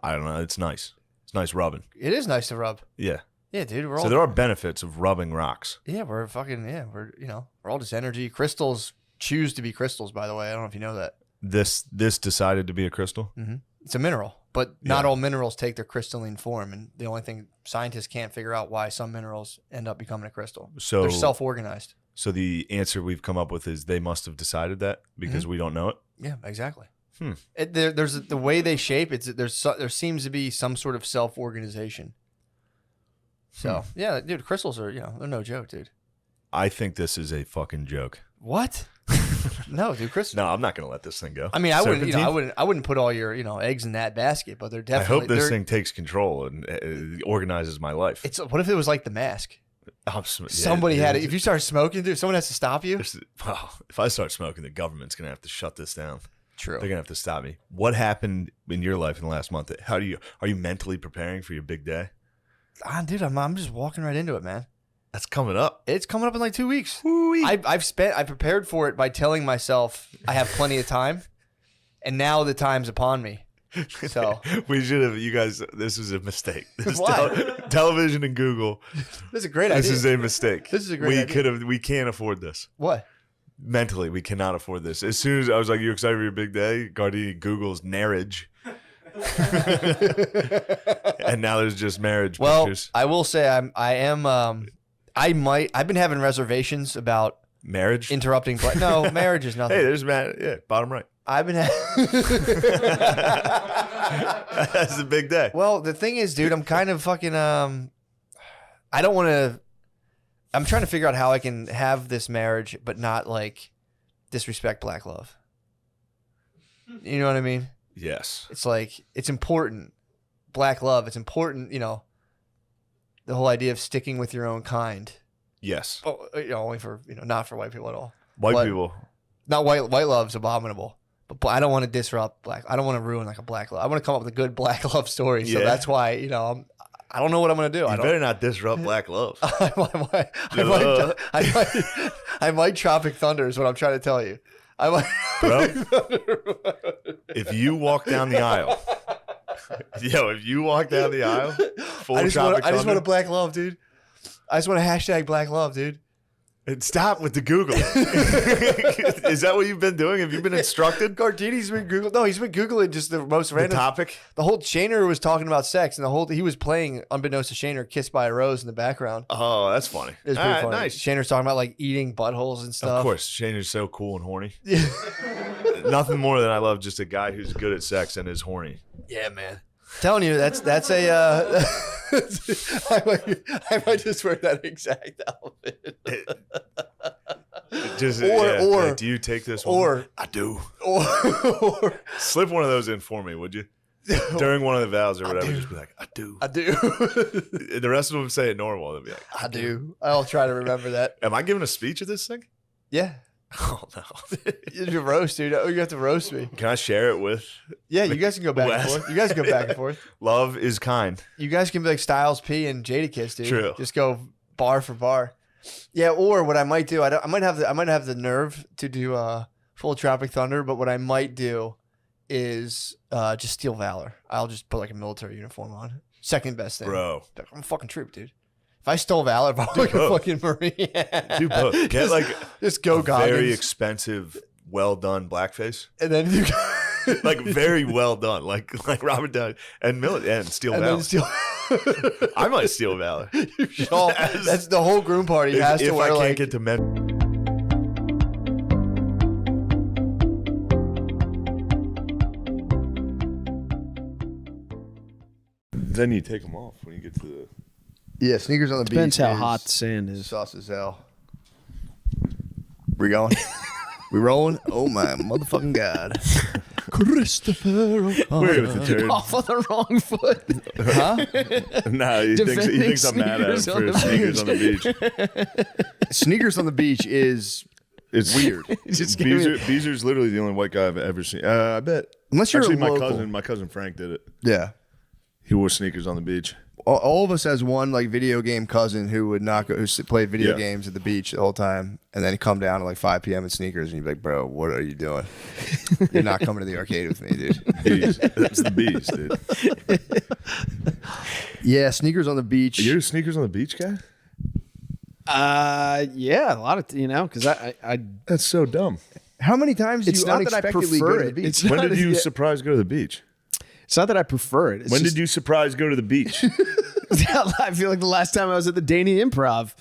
I don't know, it's nice. It's nice rubbing. It is nice to rub. Yeah. Yeah, dude. We're all So there are benefits of rubbing rocks. we're all just energy. Crystals choose to be crystals, by the way. I don't know if you know that. This decided to be a crystal. It's a mineral, but not Yeah. all minerals take their crystalline form. And the only thing scientists can't figure out why some minerals end up becoming a crystal. So They're self-organized. So the answer we've come up with is they must have decided that because we don't know it. Yeah, exactly. Hmm. There's the way they shape. There seems to be some sort of self-organization. So yeah, dude, crystals are they're no joke, dude. I think this is a fucking joke. What? No, dude, crystals. No, I'm not going to let this thing go. I mean, Serpentine? I wouldn't put all your eggs in that basket, but they're I definitely. hope this they're- thing takes control and organizes my life. It's what if it was like the mask? Yeah, Somebody had it. If you start smoking, dude, someone has to stop you. Well, if I start smoking, the government's going to have to shut this down. True. They're going to have to stop me. What happened in your life in the last month? Are you mentally preparing for your big day? Dude, I'm just walking right into it, man. That's coming up. It's coming up in like 2 weeks. I prepared for it by telling myself I have plenty of time, and now the time's upon me. So We should have, you guys, this is a mistake. This Why? television and Google. this is a great This idea. is a mistake. This is a great idea. We can't afford this. What? Mentally, we cannot afford this. As soon as I was like, "You excited for your big day?" Gardini Google's marriage, and now there's just marriage Well, pictures. I will say I've been having reservations about Marriage. interrupting. No, marriage is nothing. Hey, there's Matt. Yeah, bottom right. I've been. That's a big day. Well, the thing is, dude, I'm kind of fucking. I don't want to. I'm trying to figure out how I can have this marriage, but not like disrespect black love. You know what I mean? Yes. It's like it's important, black love. It's important, the whole idea of sticking with your own kind. Yes. Oh, only for not for white people at all. White But- people. Not white love's abominable. But I don't want to disrupt black. I don't want to ruin like a black love. I want to come up with a good black love story. So Yeah. that's why I don't know what I'm gonna do. You I don't. better not disrupt black love. I might Tropic Thunder is what I'm trying to tell you. I might. Bro, if you walk down the aisle, if you walk down the aisle, full I just Tropic want a Thunder, black love, dude. I just want a hashtag black love, dude. and stop with the Google. Is that what you've been doing? Have you been instructed? Gardini's been Googling. No, he's been Googling just the most The random topic? The whole Shaner was talking about sex, and he was playing, unbeknownst to Shaner, "Kissed by a Rose" in the background. Oh, that's funny. It was All pretty right, funny. nice. Shaner's talking about like eating buttholes and stuff. Of course, Shane is so cool and horny. Nothing more than I love just a guy who's good at sex and is horny. Yeah, man. Telling you, that's a. I might just wear that exact outfit. Like, do you take this one? or- I do. Or Slip one of those in for me, would you? During one of the vows or whatever, just be like, I do. I do. The rest of them say it normal. They'll be like, I do. I'll try to remember that. am I giving a speech at this thing? Yeah. Oh no, you roast, dude. Oh, you have to roast me. Can I share it with? Yeah, you guys can go back and Wes. forth. You guys can go back and forth. Love is kind. You guys can be like Styles P and Jadakiss, dude. True. Just go bar for bar. Yeah, or what I might do, I might have the nerve to do full Tropic Thunder, but what I might do is just steal Valor. I'll just put like a military uniform on. Second best thing, Bro. I'm a fucking troop, dude. If I stole Valor, if I was like a fucking Marine, Do both. Get like just go a Goggins. very expensive, well done blackface. And then you Like very well done, like Robert Downey and steal Valor. then steal. I might steal Valor. That's the whole groom party has if to I wear can't like. get to men. Then you take them off when you get to the. Yeah, sneakers on the beach. Depends how is hot the sand is. Sauce as hell. We going? We rolling? Oh my motherfucking god! Christopher Where with the turd? Off on the wrong foot. Huh? No, he thinks I'm mad at him Sneakers on for the sneakers on the beach. Sneakers on the beach is It's weird. Beezer's literally the only white guy I've ever seen. I bet. Unless you're Actually, a local. my cousin Frank did it. Yeah. He wore sneakers on the beach. All of us has one like video game cousin who would not go, who played video Yeah. games at the beach the whole time, and then he'd come down at like 5 p.m. in sneakers, and you'd be like, "Bro, what are you doing? You're not coming to the arcade with me, dude." Bees. That's the bees, dude. Yeah, sneakers on the beach. You're a sneakers on the beach guy? Yeah, a lot of because I That's so dumb. How many times do It's you not that I unexpectedly go prefer to the it. beach? It's When not did you yeah. surprise go to the beach? It's not that I prefer it. It's When just, did you surprise go to the beach? I feel like the last time I was at the Danny Improv,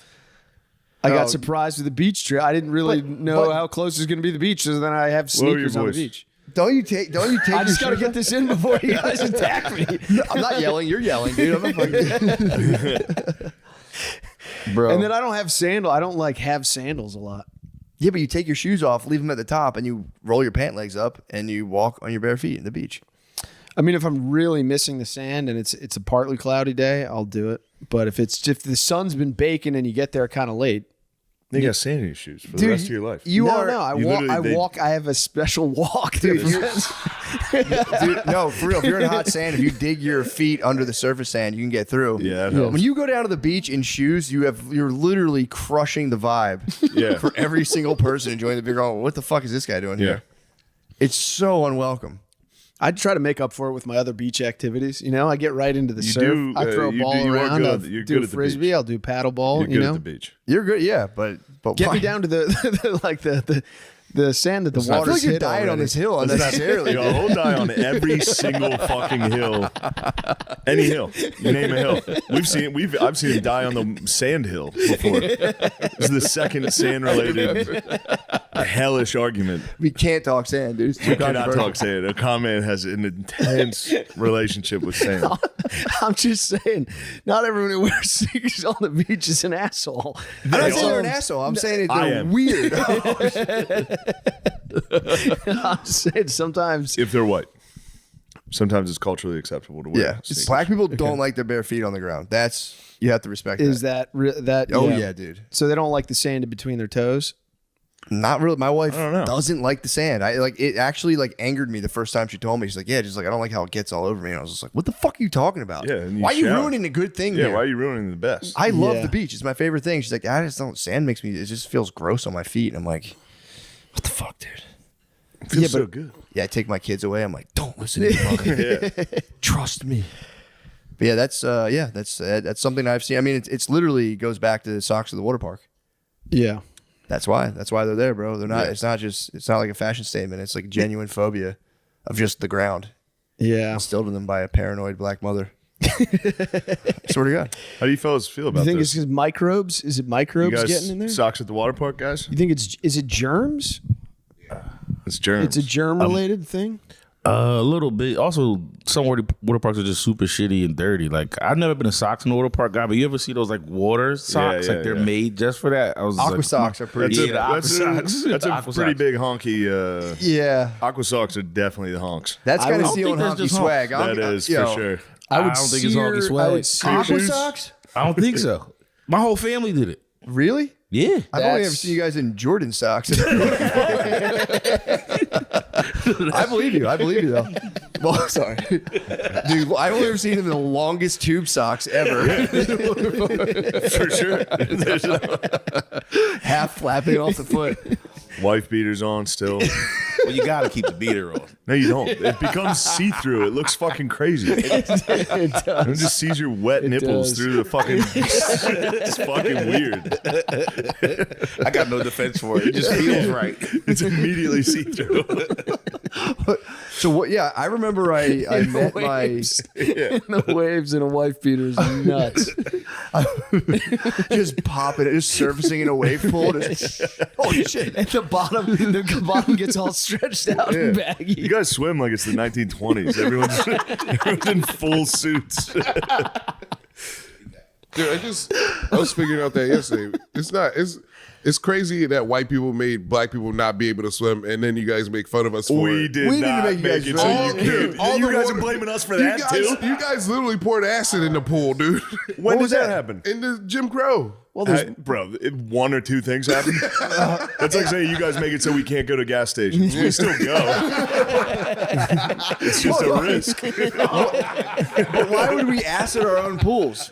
I Oh. got surprised with the beach trip. I didn't really know how close is going to be the beach, so then I have Lower your sneakers on the voice. beach. Don't you take? I your just got to shoes get off? this in before you guys attack me. I'm not yelling. You're yelling, dude. I'm not fucking. Bro. And then I don't have I don't like have sandals a lot. Yeah, but you take your shoes off, leave them at the top, and you roll your pant legs up, and you walk on your bare feet in the beach. I mean, if I'm really missing the sand and it's a partly cloudy day, I'll do it. But if the sun's been baking and you get there kind of late, You got sand in your shoes for the Dude, rest of your life. You are no. I you walk. literally- I have a special walk. Dude, Dude, dude, no, for real. If you're in hot sand, if you dig your feet under the surface sand, you can get through. Yeah, that helps. When you go down to the beach in shoes, you're literally crushing the vibe. Yeah. For every single person enjoying the beer. Going, what the fuck is this guy doing Yeah. here? It's so unwelcome. I try to make up for it with my other beach activities. I get right into the You surf. do, I throw a you ball do- you are around. good. I'll You're do good a at the frisbee. beach. I'll do paddle ball. You're good at the beach. You're good, yeah, but Get why? me down to the sand that the I feel water's like you're hit dying on already. this hill unnecessarily. Yo, he'll die on every single fucking hill. Any hill. You name a hill. I've seen him die on the sand hill before. This is the second sand related hellish argument. We can't talk sand, dude. It's too We cannot controversial. talk sand. A comment has an intense relationship with sand. I'm just saying, not everyone who wears sneakers on the beach is an asshole. I'm not saying you're an asshole. I'm saying I they're am. weird. I'm saying sometimes. If they're white. Sometimes it's culturally acceptable to wear Yeah, sneakers. black people don't like their bare feet on the ground. You have to respect Is that. that? Oh yeah, dude. So they don't like the sand in between their toes. Not really. My wife don't know. doesn't like the sand. It actually angered me the first time she told me. She's like, yeah, just like I don't like how it gets all over me. And I was just like, what the fuck are you talking about? Yeah, and you why are you shower. ruining a good thing Yeah, here? why are you ruining the best? I love Yeah. the beach. It's my favorite thing. She's like, I just don't. Sand makes me. It just feels gross on my feet. And I'm like, what the fuck, dude? It feels Yeah, so but- good. Yeah, I take my kids away. I'm like, don't listen to your mother. Trust me. But yeah, that's something I've seen. I mean, it's literally goes back to the socks of the water park. Yeah. That's why they're there, bro. They're not. Yeah. It's not like a fashion statement. It's like genuine phobia of just the ground Yeah. instilled in them by a paranoid black mother. Swear to God. How do you fellas feel You about think this? it's because microbes? Is it You microbes guys getting in there? socks at the water park, guys? You think is it germs? It's germs. It's a germ related thing. A little bit. Also, some water parks are just super shitty and dirty. Like I've never been a socks in a water park guy, but you ever see those like water socks? yeah, like they're yeah. made just for that. I was Aqua like, socks are pretty. Yeah, the aqua socks. That's The a aqua pretty socks. big honky. Yeah, Aqua socks are definitely the honks. that's I kind of don't stealing think that's honky just swag. That is yo, for sure. I don't think it's honky swag. I would sear Aqua Shoes? socks? I don't think so. My whole family did it. Really? Yeah. I've only ever seen you guys in Jordan socks. I believe you. I believe you, though. Well, sorry. Dude, I've only ever seen him in the longest tube socks ever. For sure. Half flapping off the foot. Wife beaters on still. Well, you got to keep the beater on. No, you don't. It becomes see-through. It looks fucking crazy. It just sees your wet nipples does. through the fucking. It's fucking weird. I got no defense for it. It just feels right. It's immediately see-through. So what? Yeah, I remember I met my The waves in a wife beater is nuts. just popping it, just surfacing in a wave pool. Just, holy shit! At the bottom gets all stretched out and baggy. You guys swim like it's the 1920s. Everyone's in full suits. Dude, I was figuring out that yesterday. It's crazy that white people made black people not be able to swim, and then you guys make fun of us for We it. did We not didn't make you guys it so swim. you could. All You the guys water- are blaming us for You that guys, too. you guys literally poured acid in the pool, dude. When did that happen? In the Jim Crow. Well, Bro, one or two things happen. That's like saying you guys make it so we can't go to gas stations. We still go. It's just a risk. but why would we acid our own pools?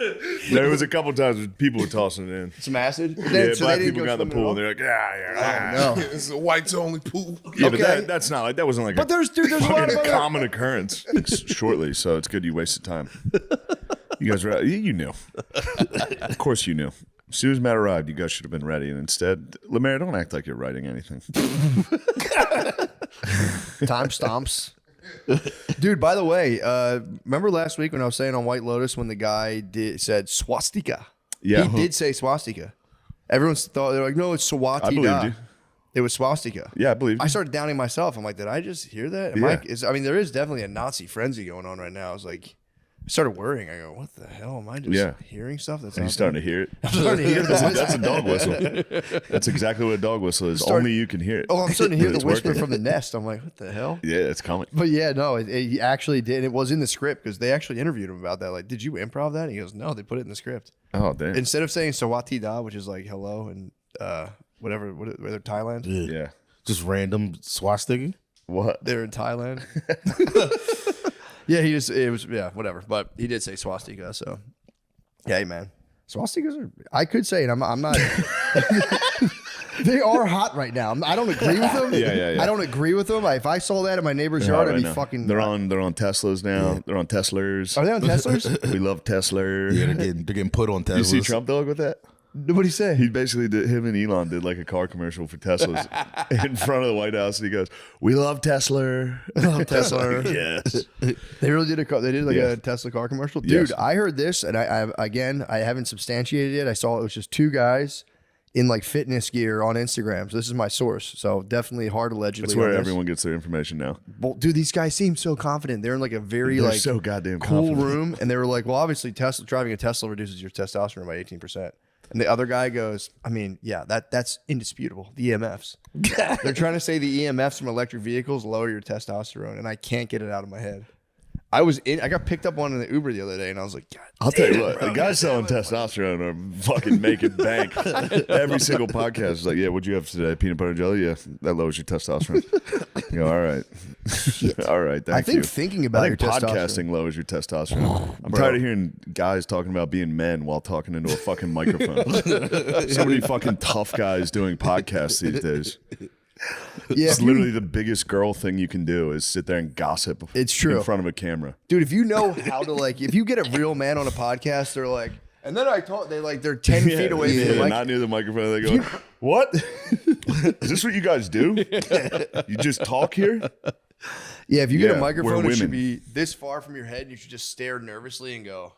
There was a couple times when people were tossing it in. Some acid. Yeah, So black they didn't people go got in the swimming pool at and they're like, yeah. all? No. It's a whites only pool. Yeah, but Okay. that's not that wasn't like But a there's a lot of fucking other. common occurrence shortly, so it's good you wasted time. You guys were you knew. Of course you knew. As soon as Matt arrived, you guys should have been ready. And instead, Lemaire, don't act like you're writing anything. Time stomps. Dude, by the way, remember last week when I was saying on White Lotus when the guy said swastika? Yeah. He did say swastika. Everyone thought, they're like, no, it's swatida. I believed you. It was swastika. Yeah, I believe you. I started doubting myself. I'm like, did I just hear that? I mean, there is definitely a Nazi frenzy going on right now. I was like, I started worrying. I go, what the hell? Am I just hearing stuff? That's Are you not starting to hear it? I'm starting to hear the whisper. That's a dog whistle. That's exactly what a dog whistle is. Only you can hear it. Oh, I'm starting to hear the It's whisper working. from the nest. I'm like, what the hell? Yeah, it's coming. But yeah, no, it actually did. It was in the script because they actually interviewed him about that. Like, did you improv that? And he goes, no, they put it in the script. Oh, damn. Instead of saying Sawati Da, which is like hello and whatever, whether Thailand, Yeah. Just random swastika. What? they're in Thailand. Yeah, whatever. But he did say swastika. So, yeah, hey, man, swastikas are. I could say it. I'm not. They are hot right now. I don't agree with them. Yeah. I don't agree with them. If I saw that in my neighbor's They're yard, hot I'd be right now. fucking. They're on Teslas now. They're on Teslers. Are they on Teslas? We love Tesla. Yeah, they're getting put on Teslas. You see Trump dog with that? What do you say? He basically did. Him and Elon did like a car commercial for Teslas in front of the White House, and he goes, "We love Tesla." Tesla. Yes. They really did They did like Yeah. a Tesla car commercial, dude. Yes. I heard this, and I haven't substantiated it. I saw it was just two guys in like fitness gear on Instagram. So this is my source. So definitely hard allegedly. That's where on this. everyone gets their information now. Well, dude, these guys seem so confident. They're in like a very They're like so goddamn cool confident. room, and they were like, "Well, obviously, driving a Tesla reduces your testosterone by 18%." And the other guy goes, "I mean, yeah, that's indisputable. The EMFs. They're trying to say the EMFs from electric vehicles lower your testosterone, and I can't get it out of my head." I got picked up one in the Uber the other day, and I was like, God, I'll tell you what, the guys selling testosterone are fucking making bank. Every single podcast is like, yeah, what'd you have today? Peanut butter and jelly? Yeah, that lowers your testosterone. You go, all right. All right, thank you. I think thinking about I think your podcasting lowers your testosterone. I'm tired of hearing guys talking about being men while talking into a fucking microphone. So many fucking tough guys doing podcasts these days. Yeah, It's literally the biggest girl thing you can do is sit there and gossip. It's true. In front of a camera. dude, if you know how to if you get a real man on a podcast, they're like, and then they're 10 feet away from the mic. Not near the microphone. They go, what? Is this what you guys do? You just talk here? Yeah, if you get Yeah, a we're microphone, it should women. be this far from your head, and you should just stare nervously and go,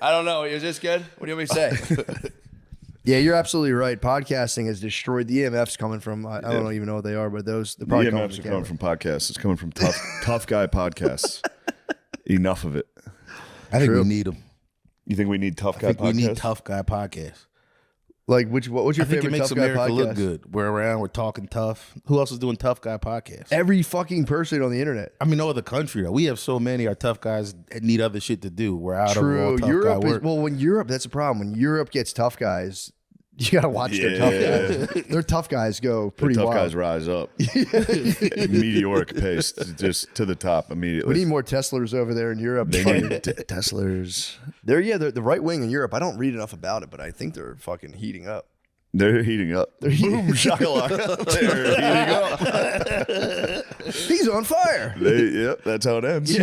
I don't know. Is this good? What do you want me to say? Yeah, you're absolutely right. Podcasting has destroyed the EMFs coming from, I don't even know what they are, but they're probably The coming EMFs from are the coming camera. from podcasts. It's coming from tough guy podcasts. Enough of it. I think we need them. You think we need tough I guy think podcasts? we need tough guy podcasts. Like, what's your I think favorite it makes tough guy America podcast? look good. We're around. We're talking tough. Who else is doing tough guy podcasts? Every fucking person on the internet. I mean, no other country though. We have so many. Our tough guys need other shit to do. We're out of all True. tough Europe guy is, work. well, when Europe, that's a problem. When Europe gets tough guys, You gotta watch their tough guys. Their tough guys go pretty tough wild. guys rise up. Meteoric pace, just to the top immediately. We need more Teslers over there in Europe. They need Teslers. They're the right wing in Europe. I don't read enough about it, but I think they're fucking heating up. They're heating up. Boom, shakalaka. They're heating up. He's on fire. Yep, that's how it ends.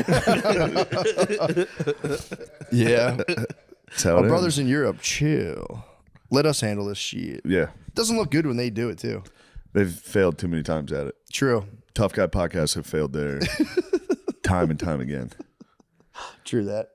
Yeah. That's how Our it brothers ends. in Europe, chill. Let us handle this shit. Yeah. Doesn't look good when they do it too. They've failed too many times at it. True. Tough Guy podcasts have failed there time and time again. True that.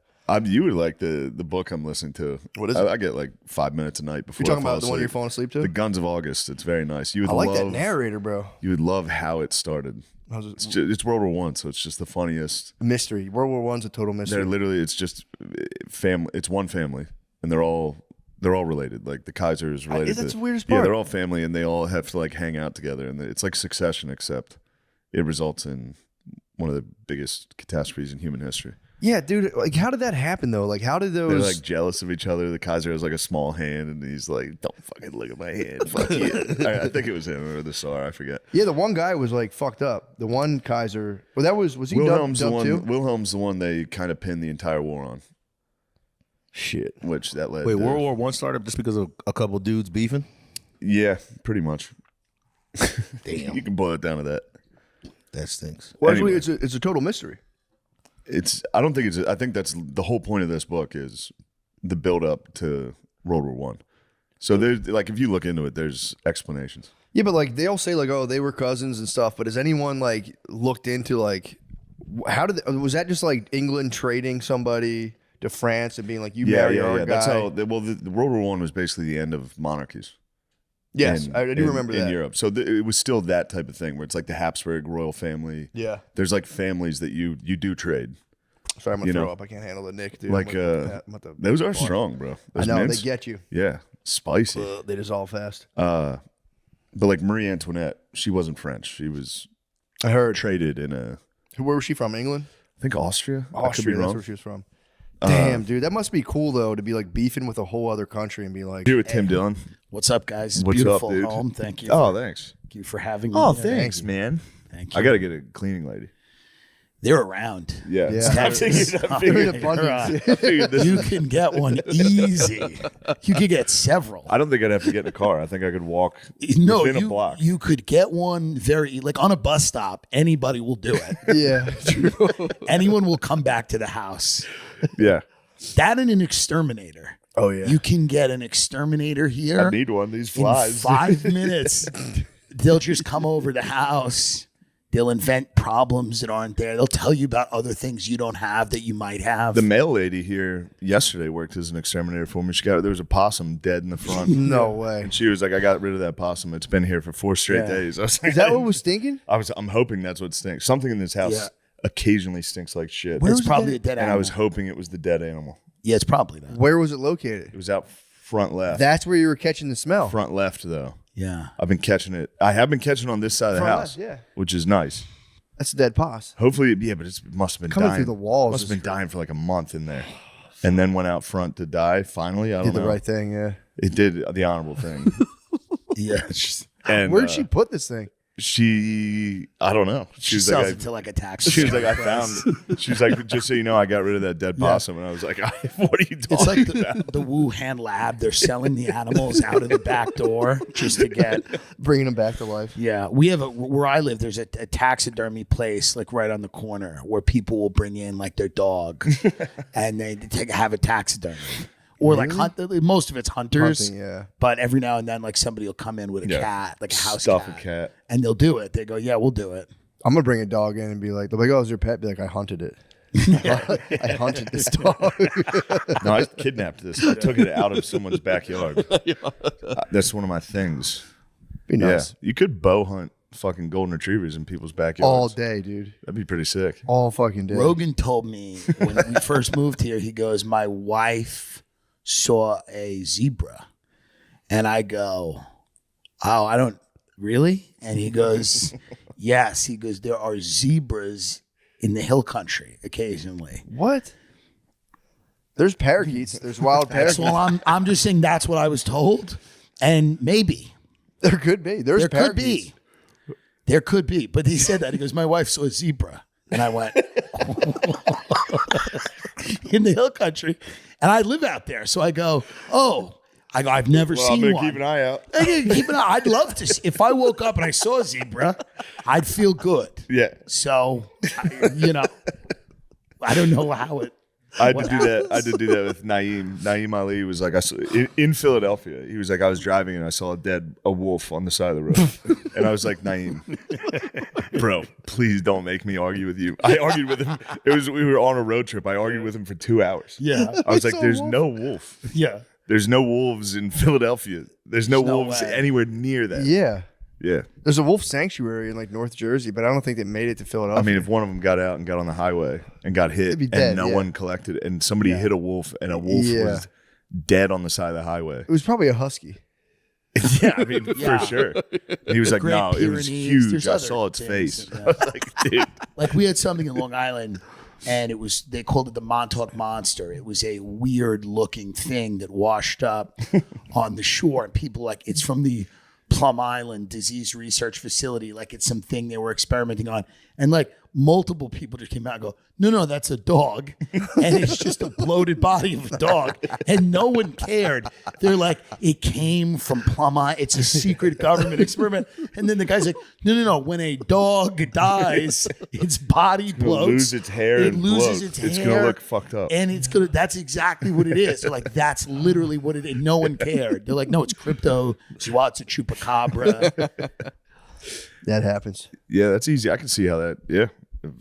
You would like the book I'm listening to. What is it? it? I get like 5 minutes a night before You talking I fall about the one asleep. you're falling asleep to? The Guns of August. It's very nice. You would I like that love narrator, bro. You would love how it started. It's World War One, so it's just the funniest. Mystery. World War One's a total mystery. They're literally, it's just family. It's one family, and they're all related. Like the Kaiser is related. That's to, the weirdest Yeah, part. they're all family, and they all have to like hang out together, and it's like Succession, except it results in one of the biggest catastrophes in human history. Yeah, dude. Like, how did that happen though? Like, how did those? They're like jealous of each other. The Kaiser has like a small hand, and he's like, "Don't fucking look at my hand." Fuck you. I think it was him or the Tsar. I forget. Yeah, the one guy was like fucked up. The one Kaiser. Well, that was he Wilhelm's dubbed the one. too? Wilhelm's the one they kind of pinned the entire war on, Shit. which that led. Wait, to, World War One started just because of a couple dudes beefing? Yeah, pretty much. Damn, You can boil it down to that. that stinks. Well, Anyway. actually, it's a total mystery. I don't think it's. I think that's the whole point of this book is the build up to World War One. So there's like if you look into it, there's explanations. Yeah, but like they all say like, oh, they were cousins and stuff. But has anyone like looked into like how did was that just like England trading somebody to France and being like, you marry our guy? That's how. The World War One was basically the end of monarchies. Yes, I do remember in that. Europe. So it was still that type of thing where it's like the Habsburg royal family. Yeah. There's like families that you do trade. Sorry, I'm gonna You throw know, up. I can't handle the Nick, dude. Like those are strong, bro. I Those know mints, they get you. yeah, spicy. They dissolve fast. But like Marie Antoinette, she wasn't French. She was I heard. traded in Where was she from? England? I think Austria. I could Austria. be That's wrong. where she was from. Damn, dude, that must be cool though to be like beefing with a whole other country and be like, Here with Tim Dillon. What's up, guys? It's What's up, beautiful dude? home. Thank you. Oh, thanks. Thank you for having me. Oh, here. thanks, man. Thank you. I got to get a cleaning lady. They're around. Yeah. Yeah. I figured, I they're in figured, abundance. I figured this. You can get one easy. You could get several. I don't think I'd have to get in a car. I think I could walk No, within you, a block. you could get one very like on a bus stop. Anybody will do it. Yeah, true. Anyone will come back to the house. Yeah. That and an exterminator. Oh yeah. You can get an exterminator here. I need one. These in flies. 5 minutes. They'll just come over the house. They'll invent problems that aren't there. They'll tell you about other things you don't have that you might have. The mail lady here yesterday worked as an exterminator for me. There was a possum dead in the front. No way. And she was like, I got rid of that possum. It's been here for 4 straight days. I was like, Is that what was stinking? I'm hoping that's what stinks. Something in this house Yeah. occasionally stinks like shit. it's probably a dead and animal. I was hoping it was the dead animal. Yeah, it's probably that. Where was it located? It was out front left. That's where you were catching the smell. Front left, though. Yeah. I've been catching it. I have been catching it on this side of the Front house, left, yeah. which is nice. That's a dead pos. Hopefully, yeah, but it must have been Coming dying. through the walls Must have is been dying for like a month in there, and then went out front to die. Finally, I don't Did know. the right thing, yeah. It did the honorable thing. Yeah. And Where'd she put this thing? She, I don't know. She was sells like, it to like a tax. she was like, I found. She was like, just so you know, I got rid of that dead possum, and I was like, what are you talking It's like about? the Wuhan lab. They're selling the animals out of the back door just to get. Bringing them back to life. Yeah, we have where I live. There's a taxidermy place like right on the corner where people will bring in like their dog, and they have a taxidermy. Or like most of it's hunters, Hunting, yeah. but every now and then like somebody will come in with a Yeah. cat, like a house Stuff cat, a cat. and they'll do it. They go, yeah, we'll do it. I'm gonna bring a dog in and be like, they'll be like, oh, is your pet? Be like, I hunted it. I hunted this dog. No, I kidnapped this. I took it out of someone's backyard. That's one of my things. Be nice. Yeah, you could bow hunt fucking golden retrievers in people's backyards All day, dude. That'd be pretty sick. All fucking day. Rogan told me when we first moved here, he goes, my wife saw a zebra. And I go, oh, I don't really? And he goes, yes. He goes, there are zebras in the hill country occasionally. What? There's parakeets. There's wild parakeets. Well, I'm just saying that's what I was told. And maybe. There could be. There's There could parakeets. be. There could be. But he said that. He goes, my wife saw a zebra. And I went, in the hill country. And I live out there. So I go, I've never Well, seen I'm gonna one. keep an eye out. Keep an eye. I'd love to see. If I woke up and I saw a zebra, I'd feel good. Yeah, So, I don't know how it. I had to do that. I had to do that with Naeem. Naeem Ali was like, in Philadelphia. He was like, I was driving and I saw a wolf on the side of the road, and I was like, Naeem, bro, please don't make me argue with you. I argued with him. We were on a road trip. I argued with him for 2 hours. Yeah. I was like, there's no wolf. Yeah. There's no wolves in Philadelphia. There's no no wolves way. anywhere near that. Yeah. Yeah. There's a wolf sanctuary in like North Jersey, but I don't think they made it to Philadelphia. I mean, if one of them got out and got on the highway and got hit, It'd be dead, and no yeah. one collected, and somebody hit a wolf, and a wolf was dead on the side of the highway. it was probably a husky. Yeah, I mean, Yeah. for sure. And he was like, Great no, it was Pyrenees, huge. there's I other saw its things, face. yeah. I was like, dude. Like we had something in Long Island, and they called it the Montauk Monster. It was a weird looking thing that washed up on the shore, and people like it's from the Plum Island Disease Research Facility. Like it's something they were experimenting on, and like multiple people just came out and go, no, that's a dog, and it's just a bloated body of a dog, and no one cared. They're like, it came from Plum Island. It's a secret government experiment. And then the guy's like, no. When a dog dies, its body bloats. Lose its hair. It and loses bloat. its It's hair. gonna look fucked up. And that's exactly what it is. They're like, that's literally what it is. No one cared. They're like, no, it's crypto. It's a chupacabra. That happens. Yeah, that's easy. I can see how that. Yeah,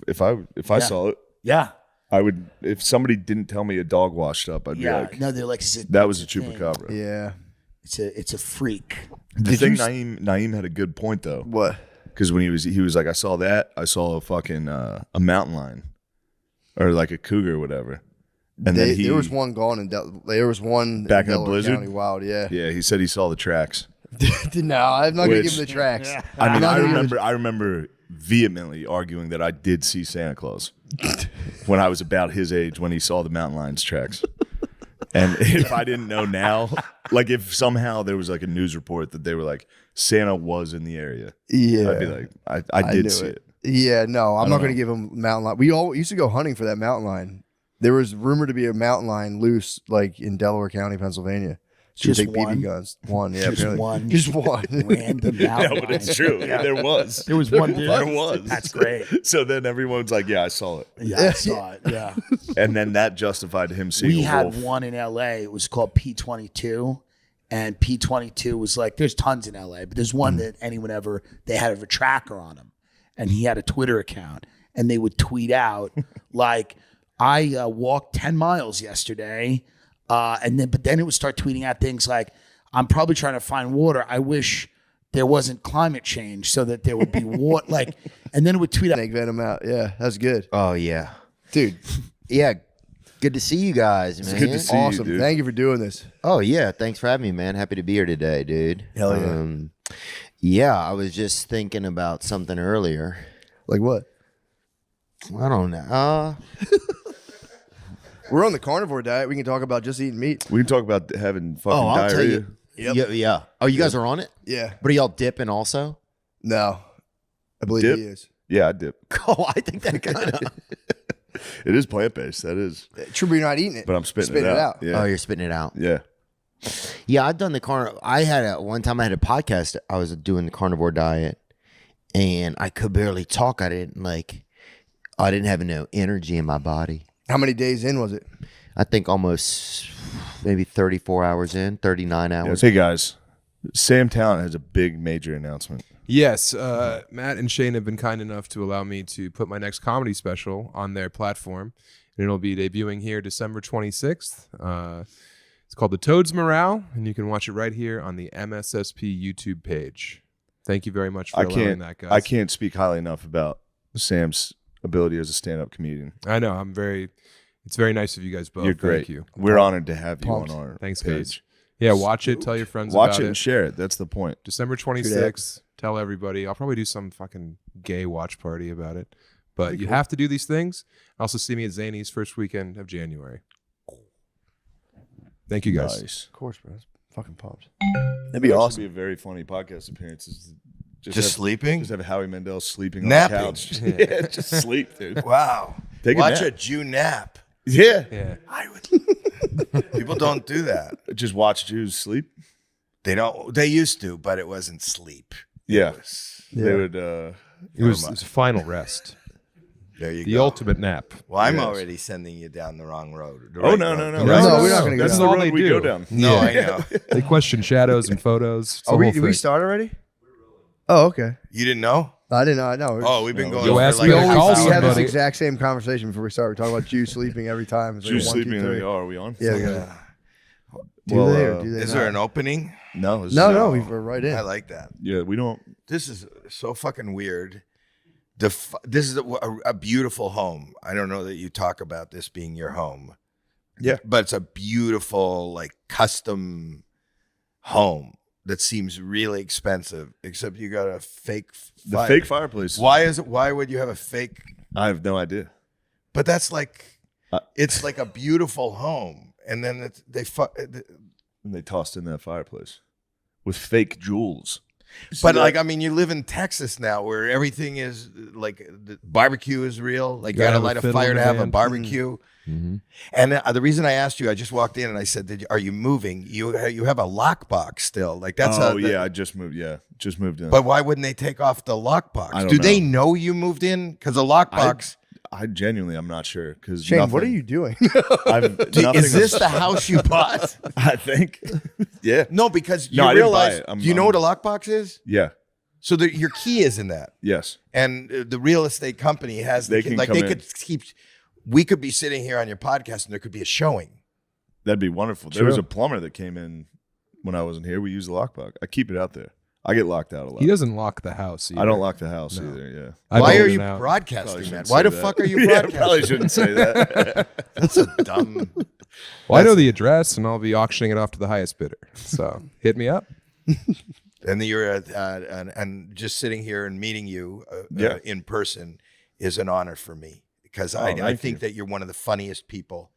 if I saw it, Yeah. I would. If somebody didn't tell me a dog washed up, I'd be Yeah. like, No, they're like, that was a thing. chupacabra. Yeah. It's a freak. The thing Naeem had a good point though, What? because when he was like, I saw that, I saw a fucking a mountain lion, or like a cougar or whatever, and then There was one gone in there was one Back in the Delaware blizzard? County Wild. Yeah. Yeah, he said he saw the tracks. No, I'm not gonna Which- give him the tracks. I mean, I'm not gonna give him I remember vehemently arguing that I did see Santa Claus when I was about his age when he saw the mountain lion's tracks. And if I didn't know now, like if somehow there was like a news report that they were like Santa was in the area, Yeah. I'd be like, I did knew see it. Yeah, no, I'm don't not going know. to give him mountain lion. We all used to go hunting for that mountain lion. There was rumored to be a mountain lion loose, like in Delaware County, Pennsylvania. Should Just take one? BB guns. One, yeah, Just apparently. one. Just one. Random No, mountain but it's lion. true. There was. There was one dude. There was. That's great. So then everyone's like, yeah, I saw it. Yeah, I saw it. Yeah. And then that justified him seeing We a had wolf. one in LA. It was called P22. And P22 was like, there's tons in LA, but there's one that they had a tracker on him. And he had a Twitter account. And they would tweet out, like, I walked 10 miles yesterday. But then it would start tweeting out things like, I'm probably trying to find water. I wish there wasn't climate change so that there would be water. Like, and then it would tweet out. Snake venom out. Yeah, that's good. Oh yeah, Dude, yeah. Good to see you guys, man. good to see you, awesome. dude. Thank you for doing this. Oh yeah, thanks for having me, man. Happy to be here today, dude. Hell yeah. Yeah, I was just thinking about something earlier. Like what? I don't know. We're on the carnivore diet. We can talk about just eating meat. We can talk about having fucking Oh, I'll tell diarrhea. you. Yeah. Oh, you guys are on it? Yeah. But are y'all dipping also? No. I believe Dip? he is. Yeah, I dip. Oh, I think that kind of. It is plant based. That is. True, but you're not eating it. But I'm spitting it out. Yeah. Oh, you're spitting it out. Yeah. Yeah, I've done the one time I had a podcast. I was doing the carnivore diet, and I could barely talk. I didn't have no energy in my body. How many days in was it? I think almost maybe 34 hours in, 39 hours. Hey guys, Sam Talent has a big major announcement. Yes, Matt and Shane have been kind enough to allow me to put my next comedy special on their platform, and it'll be debuting here December 26th. It's called The Toad's Morale, and you can watch it right here on the MSSP YouTube page. Thank you very much for allowing that, guys. I can't speak highly enough about Sam's ability as a stand-up comedian. I know. It's very nice of you guys both. You're great. Thank you. We're honored to have you Pumped. on our Thanks, page. guys. Yeah, watch it. Tell your friends Watch about it and share it. That's the point. December 26th. Tell everybody. I'll probably do some fucking gay watch party about it. But you have to do these things. Also see me at Zany's first weekend of January. Thank you, guys. Nice. Of course, bro. Fucking pumped. That'd be awesome. Be a very funny podcast appearance. Just sleeping? Just have Howie Mandel sleeping Napping. on the couch. Yeah, just sleep, dude. Wow. Watch a Jew nap. Yeah. I would. People don't do that. Just watch Jews sleep? They don't. They used to, but it wasn't sleep. Yeah. They would. It was final rest. There you the go. The ultimate nap. Well, I'm already sending you down the wrong road. No, we're not going to go down. That's all they do. Go down. No, I know. They question shadows and photos. Did we start already? Oh, okay. You didn't know? I didn't know. No. Oh, we've been going. You asked me We to call always have this somebody. exact same conversation before we start. We talk about Jews sleeping every time. It's like Jews 1, 2, sleeping. 3. Are we on? Yeah. Yeah. Well, Do they Is not? there an opening? No. No. We're right in. I like that. Yeah, we don't. This is so fucking weird. This is a beautiful home. I don't know that you talk about this being your home. Yeah. But it's a beautiful, like, custom home that seems really expensive, except you got a fake fake fireplace. Why would you have a fake? I have no idea. But that's like, it's like a beautiful home. And then they tossed in that fireplace with fake jewels. But like, I mean, you live in Texas now, where everything is like the barbecue is real. Like, you got to light a fire to have a barbecue. Mm-hmm. And the reason I asked you, I just walked in and I said, "Are you moving? You have a lockbox still? Like that's I just moved. Yeah, just moved in. But why wouldn't they take off the lockbox? I don't Do know. they know you moved in? Because a lockbox. I genuinely, I'm not sure. Because Shane, what are you doing? Is this the house you bought? I think. Yeah. No, because you I didn't buy realize. it. Do you know what a lockbox is? Yeah. So your key is in that. Yes. And the real estate company has They the key. can Like come they in. could keep. We could be sitting here on your podcast and there could be a showing. That'd be wonderful. There was a plumber that came in when I wasn't here. We use the lockbox. I keep it out there. I get locked out a lot. He doesn't lock the house either. I don't lock the house either. Yeah. Why are you broadcasting that? Why the fuck are you broadcasting? Probably shouldn't say that. That's a dumb. Well, I know the address, and I'll be auctioning it off to the highest bidder. So hit me up. And you're and just sitting here and meeting you in person is an honor for me because I think that you're one of the funniest people.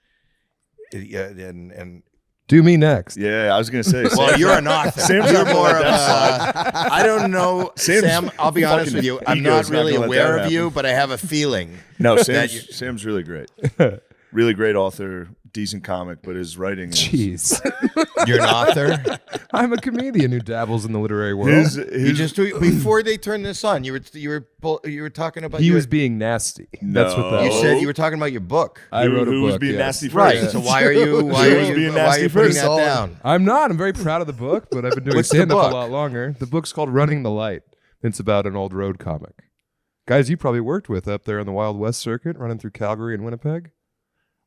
And do me next. Yeah, I was gonna say. Well, you're an author. Sam's you're not more gonna of let that a. I don't know, Sam. I'll be honest with you. I'm not really aware of you, but I have a feeling. No, Sam's really great. Really great author, decent comic, but his writing is... Jeez. You're an author? I'm a comedian who dabbles in the literary world. Before they turned this on, you were talking about... He was being nasty. No. That's what that You was. said you were talking about your book. I wrote a book. Who was being yes. nasty first? Right. So why are you putting that down? I'm not. I'm very proud of the book, but I've been doing What's the stand-up book? a lot longer. The book's called Running the Light. It's about an old road comic. Guys you probably worked with up there on the Wild West circuit, running through Calgary and Winnipeg.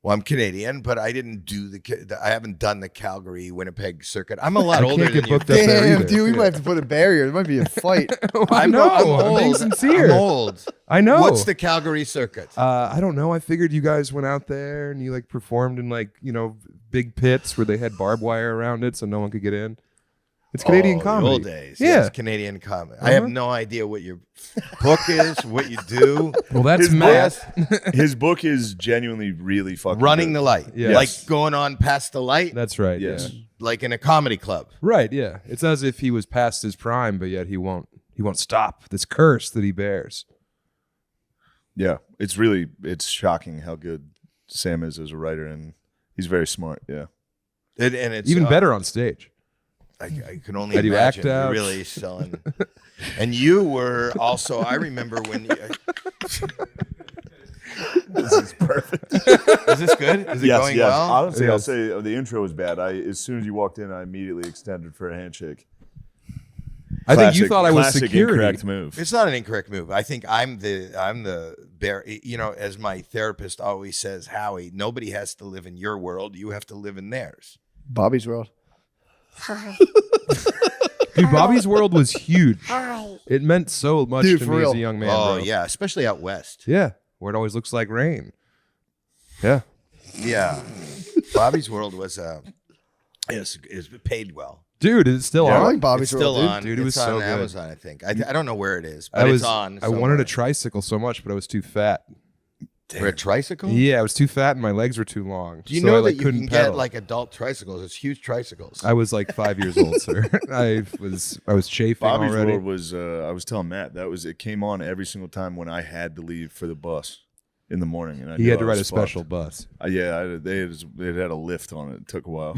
Well, I'm Canadian, but I didn't do I haven't done the Calgary Winnipeg circuit. I'm a lot older can't than get you. booked up there Damn, either. dude, we might have to put a barrier. There might be a fight. I know. I'm being sincere. I'm old. I know. What's the Calgary circuit? I don't know. I figured you guys went out there and you like performed in like, big pits where they had barbed wire around it so no one could get in. It's Canadian comedy. The old days. Yeah. Yes, Canadian comedy. I have no idea what your book is, what you do. Well, that's His Matt. His book is genuinely really fucking Running good. the light. Yes. Like going on past the light. That's right. Yes. Yeah. Like in a comedy club. Right. Yeah. It's as if he was past his prime, but yet he won't stop this curse that he bears. Yeah, it's shocking how good Sam is as a writer, and he's very smart. Yeah. And it's Even better on stage. I can only How do you imagine. act out? You're really selling. And you were also, I remember when This is perfect. Is this good? Is it yes, going yes. well? Honestly, I'll say the intro was bad. As soon as you walked in, I immediately extended for a handshake. I think you thought I was classic security. Incorrect move. It's not an incorrect move. I think I'm the bear. As my therapist always says, Howie, nobody has to live in your world. You have to live in theirs. Bobby's World. Dude, Bobby's World was huge. It meant so much Dude, to for me real. as a young man. Oh bro. yeah, especially out west. Yeah, where it always looks like rain. Yeah. Yeah, Bobby's World was is paid well. Dude, it's still Yeah, I on. like Bobby's It's still World, dude. on. Dude, it was it's so on good. Amazon, I think. I don't know where it is, but it's on. I wanted a tricycle so much, but I was too fat. For a tricycle? Yeah, I was too fat and my legs were too long. Do you so know I, that like, you couldn't can pedal. get like adult tricycles? It's huge tricycles. I was like 5 years old, sir. I was chafing Bobby's already. World was. I was telling Matt it came on every single time when I had to leave for the bus in the morning, and He had to ride a special bus. Yeah, they had a lift on it. It took a while.